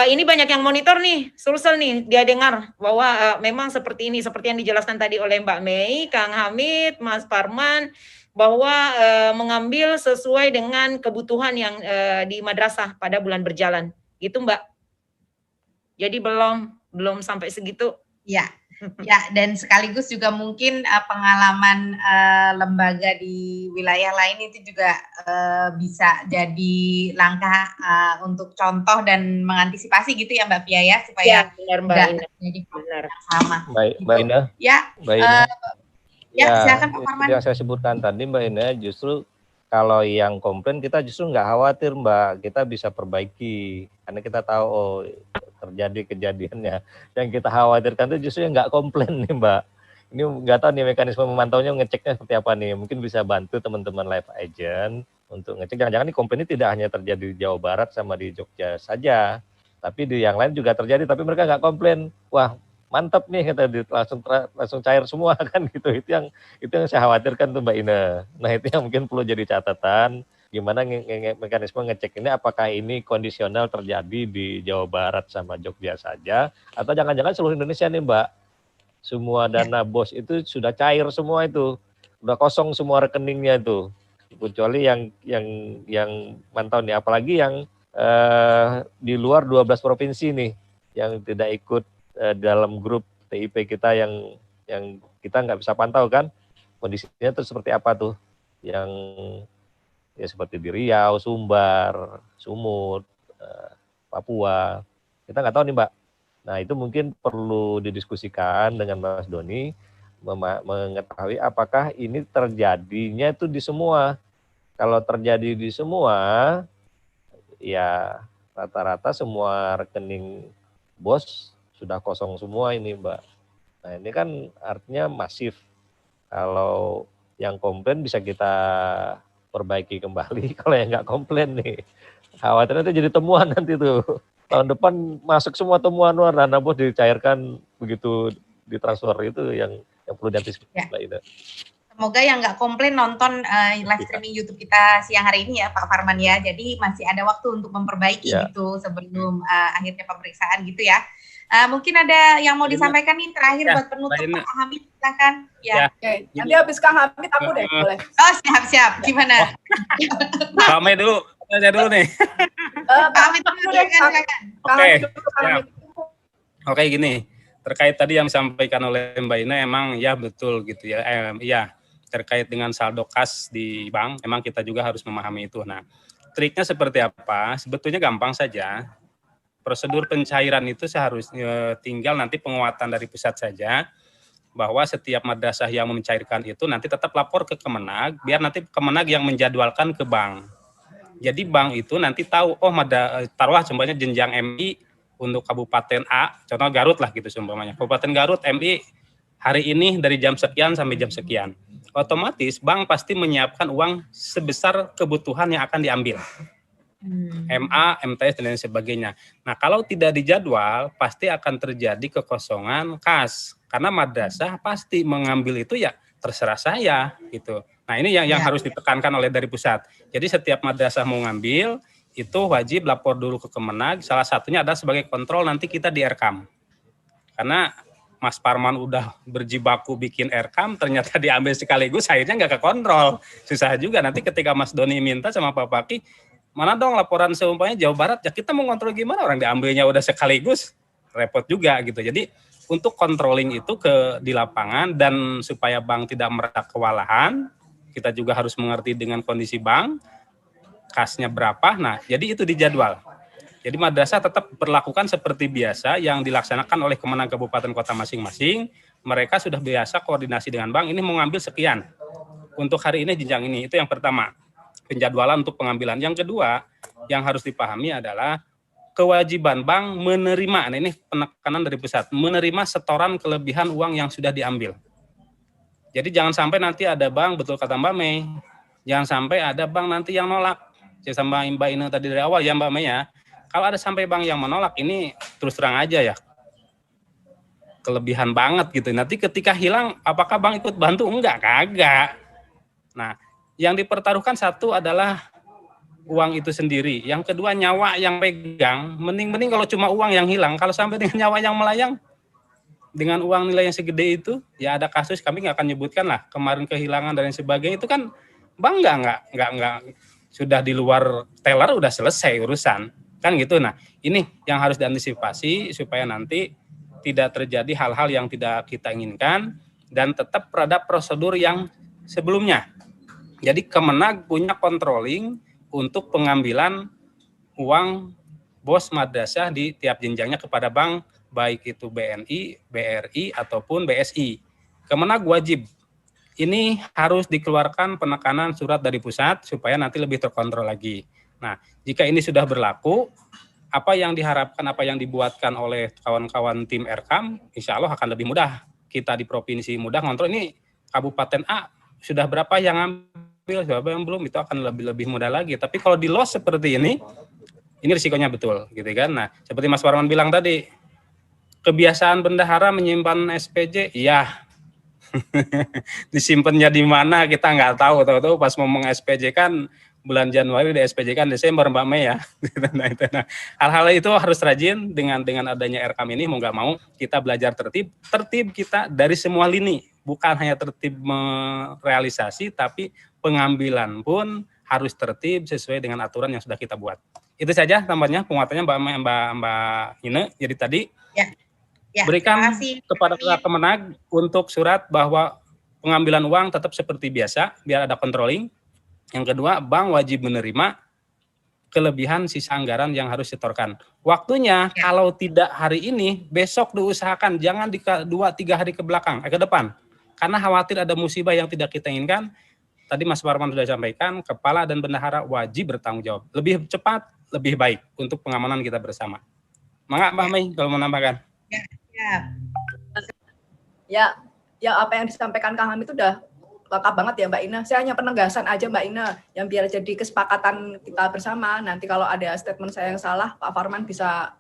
[SPEAKER 4] ini banyak yang monitor nih Sulsel nih dia dengar bahwa memang seperti yang dijelaskan tadi oleh Mbak Mei, Kang Hamid, Mas Parman bahwa mengambil sesuai dengan kebutuhan yang di madrasah pada bulan berjalan gitu Mbak. Jadi belum sampai segitu.
[SPEAKER 2] Ya. Ya, dan sekaligus juga mungkin pengalaman lembaga di wilayah lain itu juga bisa jadi langkah untuk contoh dan mengantisipasi gitu ya Mbak Pia ya, supaya
[SPEAKER 4] ya, benar Mbak Ina.
[SPEAKER 2] Jadi sama.
[SPEAKER 6] Baik,
[SPEAKER 2] gitu.
[SPEAKER 6] Mbak Ina.
[SPEAKER 2] Ya,
[SPEAKER 6] Mbak Ina.
[SPEAKER 2] Ya, silakan Pak Farman.
[SPEAKER 6] Yang saya sebutkan tadi Mbak Ina, justru kalau yang komplain kita justru nggak khawatir Mbak, kita bisa perbaiki karena kita tahu terjadi kejadiannya. Yang kita khawatirkan itu justru yang nggak komplain nih Mbak. Ini nggak tahu nih mekanisme memantaunya, ngeceknya seperti apa nih. Mungkin bisa bantu teman-teman live agent untuk ngecek. Jangan-jangan nih komplain ini tidak hanya terjadi di Jawa Barat sama di Jogja saja, tapi di yang lain juga terjadi. Tapi mereka nggak komplain. Wah mantap nih kita langsung cair semua kan gitu. Itu yang saya khawatirkan tuh Mbak Ina. Nah itu yang mungkin perlu jadi catatan. Gimana mekanisme ngecek ini apakah ini kondisional terjadi di Jawa Barat sama Jogja saja atau jangan-jangan seluruh Indonesia nih Mbak, semua dana BOS itu sudah cair semua itu, udah kosong semua rekeningnya itu, kecuali yang mantau nih, apalagi yang di luar 12 provinsi nih yang tidak ikut dalam grup TIP kita yang kita nggak bisa pantau kan kondisinya itu seperti apa tuh, yang ya seperti di Riau, Sumbar, Sumut, Papua. Kita nggak tahu nih Mbak. Nah itu mungkin perlu didiskusikan dengan Mas Doni, mengetahui apakah ini terjadinya itu di semua. Kalau terjadi di semua, ya rata-rata semua rekening BOS sudah kosong semua ini Mbak. Nah ini kan artinya masif. Kalau yang komplain bisa kita perbaiki kembali, kalau yang nggak komplain nih khawatirnya itu jadi temuan nanti tuh tahun depan masuk semua temuan dana BOS dicairkan begitu ditransfer, itu yang perlu diantisipasi Mbak Ina.
[SPEAKER 2] Semoga yang nggak komplain nonton live streaming YouTube kita siang hari ini ya Pak Farman ya, jadi masih ada waktu untuk memperbaiki gitu sebelum akhirnya pemeriksaan gitu ya. Mungkin ada yang mau disampaikan nih terakhir buat penutup Pak Hamid, silakan. Ya.
[SPEAKER 1] Oke, nanti habis Kang Hamid aku deh boleh.
[SPEAKER 2] Oh siap, gimana?
[SPEAKER 5] Pak Hamid dulu, saya dulu nih.
[SPEAKER 2] Pak Hamid dulu, silakan.
[SPEAKER 5] Oke, gini, terkait tadi yang disampaikan oleh Mbak Ina emang ya betul gitu ya. Ya terkait dengan saldo kas di bank, emang kita juga harus memahami itu. Nah, triknya seperti apa? Sebetulnya gampang saja. Prosedur pencairan itu seharusnya tinggal nanti penguatan dari pusat saja, bahwa setiap madrasah yang mencairkan itu nanti tetap lapor ke Kemenag, biar nanti Kemenag yang menjadwalkan ke bank. Jadi bank itu nanti tahu, oh taruhlah contohnya jenjang MI untuk Kabupaten A, contoh Garut lah gitu seumpamanya. Kabupaten Garut MI hari ini dari jam sekian sampai jam sekian. Otomatis bank pasti menyiapkan uang sebesar kebutuhan yang akan diambil. MA, MTS dan lain sebagainya. Nah, kalau tidak dijadwal pasti akan terjadi kekosongan kas karena madrasah pasti mengambil itu ya terserah saya gitu. Nah, ini yang harus ditekankan oleh dari pusat. Jadi setiap madrasah mau ngambil itu wajib lapor dulu ke Kemenag. Salah satunya adalah sebagai kontrol nanti kita di RKAM. Karena Mas Parman udah berjibaku bikin RKAM, ternyata diambil sekaligus, akhirnya nggak kekontrol. Susah juga nanti ketika Mas Doni minta sama Pak Paki, mana dong laporan seumpamanya Jawa Barat, ya kita mau kontrol gimana, orang diambilnya udah sekaligus, repot juga gitu. Jadi untuk controlling itu di lapangan dan supaya bank tidak merasa kewalahan, kita juga harus mengerti dengan kondisi bank, kasnya berapa, nah jadi itu dijadwal. Jadi madrasah tetap berlakukan seperti biasa yang dilaksanakan oleh Kemenag Kabupaten Kota masing-masing. Mereka sudah biasa koordinasi dengan bank, ini mau ngambil sekian. Untuk hari ini jenjang ini, itu yang pertama. Penjadwalan untuk pengambilan. Yang kedua, yang harus dipahami adalah kewajiban bank menerima, nah ini penekanan dari pusat, menerima setoran kelebihan uang yang sudah diambil. Jadi jangan sampai nanti ada bank, betul kata Mbak Mei, jangan sampai ada bank nanti yang nolak. Saya sama Mbak Ina tadi dari awal ya Mbak Mei ya. Kalau ada sampai bank yang menolak, ini terus terang aja ya, kelebihan banget gitu. Nanti ketika hilang, apakah bank ikut bantu? Enggak, kagak. Nah, yang dipertaruhkan satu adalah uang itu sendiri. Yang kedua, nyawa yang pegang. Mending kalau cuma uang yang hilang. Kalau sampai dengan nyawa yang melayang, dengan uang nilai yang segede itu, ya ada kasus, kami nggak akan nyebutkan lah, kemarin kehilangan dan lain sebagainya, itu kan bank nggak sudah di luar teller, udah selesai urusan. Kan gitu. Nah, ini yang harus diantisipasi supaya nanti tidak terjadi hal-hal yang tidak kita inginkan dan tetap pada prosedur yang sebelumnya. Jadi Kemenag punya controlling untuk pengambilan uang bos madrasah di tiap jenjangnya kepada bank, baik itu BNI, BRI ataupun BSI. Kemenag wajib. Ini harus dikeluarkan penekanan surat dari pusat supaya nanti lebih terkontrol lagi. Nah, jika ini sudah berlaku, apa yang diharapkan, apa yang dibuatkan oleh kawan-kawan tim RKAM, insya Allah akan lebih mudah. Kita di provinsi mudah ngontrol, ini Kabupaten A sudah berapa yang ambil, berapa yang belum, itu akan lebih mudah lagi. Tapi kalau di loss seperti ini risikonya betul, gitu kan. Nah, seperti Mas Warman bilang tadi, kebiasaan bendahara menyimpan SPJ, iya. Disimpannya di mana kita nggak tahu, tahu-tahu pas ngomong SPJ kan bulan Januari, di SPJ kan Desember Mbak Mei ya. Nah, hal-hal itu harus rajin dengan adanya RKAM ini, mau nggak mau kita belajar tertib kita dari semua lini, bukan hanya tertib merealisasi, tapi pengambilan pun harus tertib sesuai dengan aturan yang sudah kita buat. Itu saja tambahnya penguatannya Mbak Ine. Jadi tadi berikan kepada Kemenag untuk surat bahwa pengambilan uang tetap seperti biasa, biar ada controlling. Yang kedua, bank wajib menerima kelebihan sisa anggaran yang harus disetorkan. Waktunya kalau tidak hari ini, besok diusahakan jangan di 2-3 hari ke depan. Karena khawatir ada musibah yang tidak kita inginkan. Tadi Mas Parman sudah sampaikan, kepala dan bendahara wajib bertanggung jawab. Lebih cepat, lebih baik untuk pengamanan kita bersama. Mangga Mbak Mei kalau mau menambahkan.
[SPEAKER 1] Ya, apa yang disampaikan Kang Hamid itu udah lengkap banget ya Mbak Ina. Saya hanya penegasan aja Mbak Ina, yang biar jadi kesepakatan kita bersama. Nanti kalau ada statement saya yang salah, Pak Farman bisa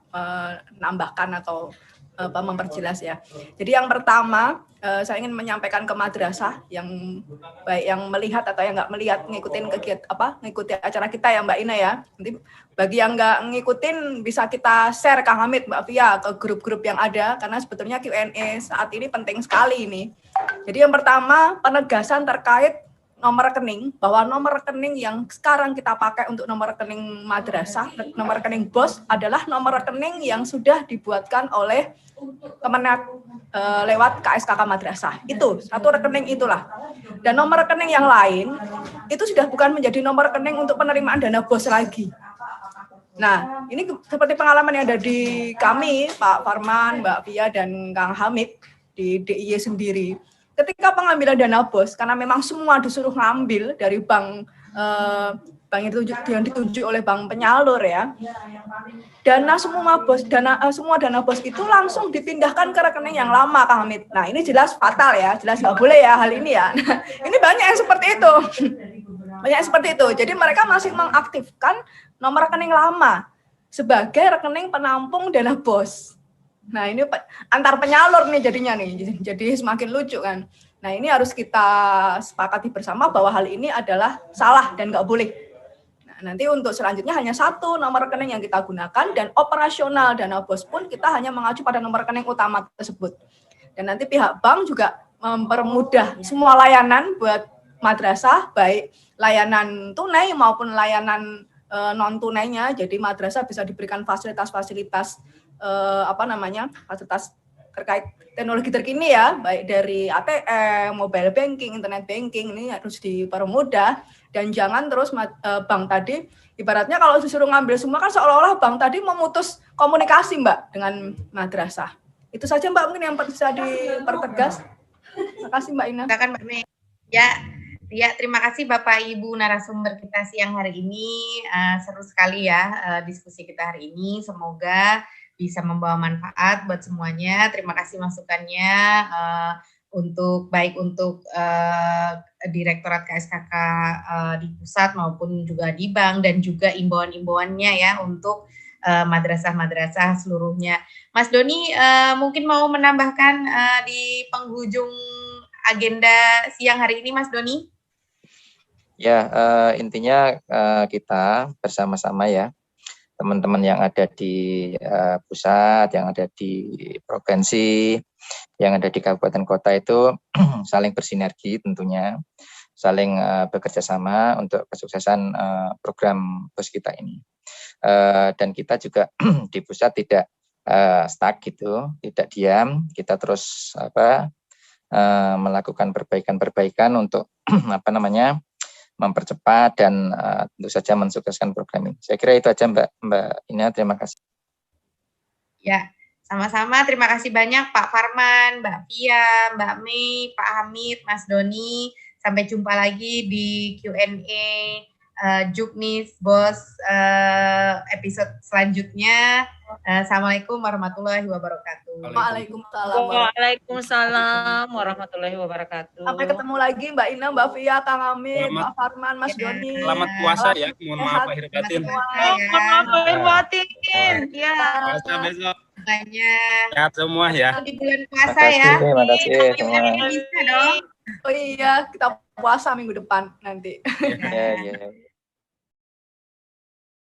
[SPEAKER 1] menambahkan atau memperjelas ya. Jadi yang pertama, saya ingin menyampaikan ke madrasah yang baik yang melihat atau yang nggak melihat ngikuti acara kita ya Mbak Ina ya. Nanti bagi yang nggak ngikutin bisa kita share Kang Hamid, Mbak Fia ke grup-grup yang ada, karena sebetulnya Q&A saat ini penting sekali ini. Jadi yang pertama, penegasan terkait nomor rekening, bahwa nomor rekening yang sekarang kita pakai untuk nomor rekening madrasah, nomor rekening BOS adalah nomor rekening yang sudah dibuatkan oleh Kemenag lewat KSKK Madrasah. Itu, satu rekening itulah. Dan nomor rekening yang lain, itu sudah bukan menjadi nomor rekening untuk penerimaan dana BOS lagi. Nah, ini seperti pengalaman yang ada di kami, Pak Farman, Mbak Fia, dan Kang Hamid, di DIY sendiri. Ketika pengambilan dana BOS, karena memang semua disuruh ngambil dari bank yang ditunjuk oleh bank penyalur ya, semua dana BOS itu langsung dipindahkan ke rekening yang lama, Kang Hamid. Nah, ini jelas fatal ya, jelas nggak boleh ya hal ini ya. Nah, ini banyak yang seperti itu. Banyak seperti itu. Jadi mereka masih mengaktifkan nomor rekening lama sebagai rekening penampung dana BOS. Nah, ini antar penyalur nih jadinya nih. Jadi semakin lucu kan. Nah, ini harus kita sepakati bersama bahwa hal ini adalah salah dan nggak boleh. Nah, nanti untuk selanjutnya hanya satu nomor rekening yang kita gunakan, dan operasional dana BOS pun kita hanya mengacu pada nomor rekening utama tersebut. Dan nanti pihak bank juga mempermudah semua layanan buat madrasah, baik layanan tunai maupun layanan non tunainya. Jadi madrasah bisa diberikan fasilitas-fasilitas fasilitas terkait teknologi terkini ya, baik dari ATM, mobile banking, internet banking, ini harus dipermudah. Dan jangan terus bank tadi ibaratnya kalau disuruh ngambil semua kan seolah-olah bank tadi memutus komunikasi Mbak dengan madrasah. Itu saja Mbak mungkin yang bisa dipertegas. Terima kasih Mbak Ina.
[SPEAKER 2] Silakan Mbak Mei. Ya, terima kasih Bapak Ibu narasumber kita siang hari ini. Seru sekali ya diskusi kita hari ini. Semoga bisa membawa manfaat buat semuanya. Terima kasih masukannya untuk Direktorat KSKK di pusat maupun juga di bank, dan juga imbauan-imbauannya ya untuk madrasah-madrasah seluruhnya. Mas Doni mungkin mau menambahkan di penghujung agenda siang hari ini, Mas Doni?
[SPEAKER 3] Ya, intinya kita bersama-sama ya, teman-teman yang ada di pusat, yang ada di provinsi, yang ada di kabupaten kota itu saling bersinergi tentunya, saling bekerja sama untuk kesuksesan program BOS kita ini. Dan kita juga di pusat tidak stuck gitu, tidak diam, kita terus melakukan perbaikan-perbaikan untuk mempercepat dan tentu saja mensukseskan program ini. Saya kira itu aja Mbak Ina, terima kasih.
[SPEAKER 2] Ya, sama-sama, terima kasih banyak Pak Farman, Mbak Pia, Mbak Mei, Pak Hamid, Mas Doni. Sampai jumpa lagi di Q&A Juknis BOS episode selanjutnya. Assalamualaikum warahmatullahi wabarakatuh.
[SPEAKER 4] Waalaikumsalam warahmatullahi wabarakatuh.
[SPEAKER 1] Sampai ketemu lagi Mbak Ina, Mbak Fia, Kang Hamid, Pak Farman, Mas Doni.
[SPEAKER 5] Selamat puasa ya. Mohon maaf lahir batin.
[SPEAKER 4] Mohon maaf lahir batin. Ya.
[SPEAKER 5] Puasa besok.
[SPEAKER 2] Banyak.
[SPEAKER 5] Sehat semua ya.
[SPEAKER 2] Di bulan puasa ya.
[SPEAKER 3] Terima kasih semua.
[SPEAKER 2] Bisa dong.
[SPEAKER 1] Oh iya, kita puasa minggu depan nanti.
[SPEAKER 3] Ya.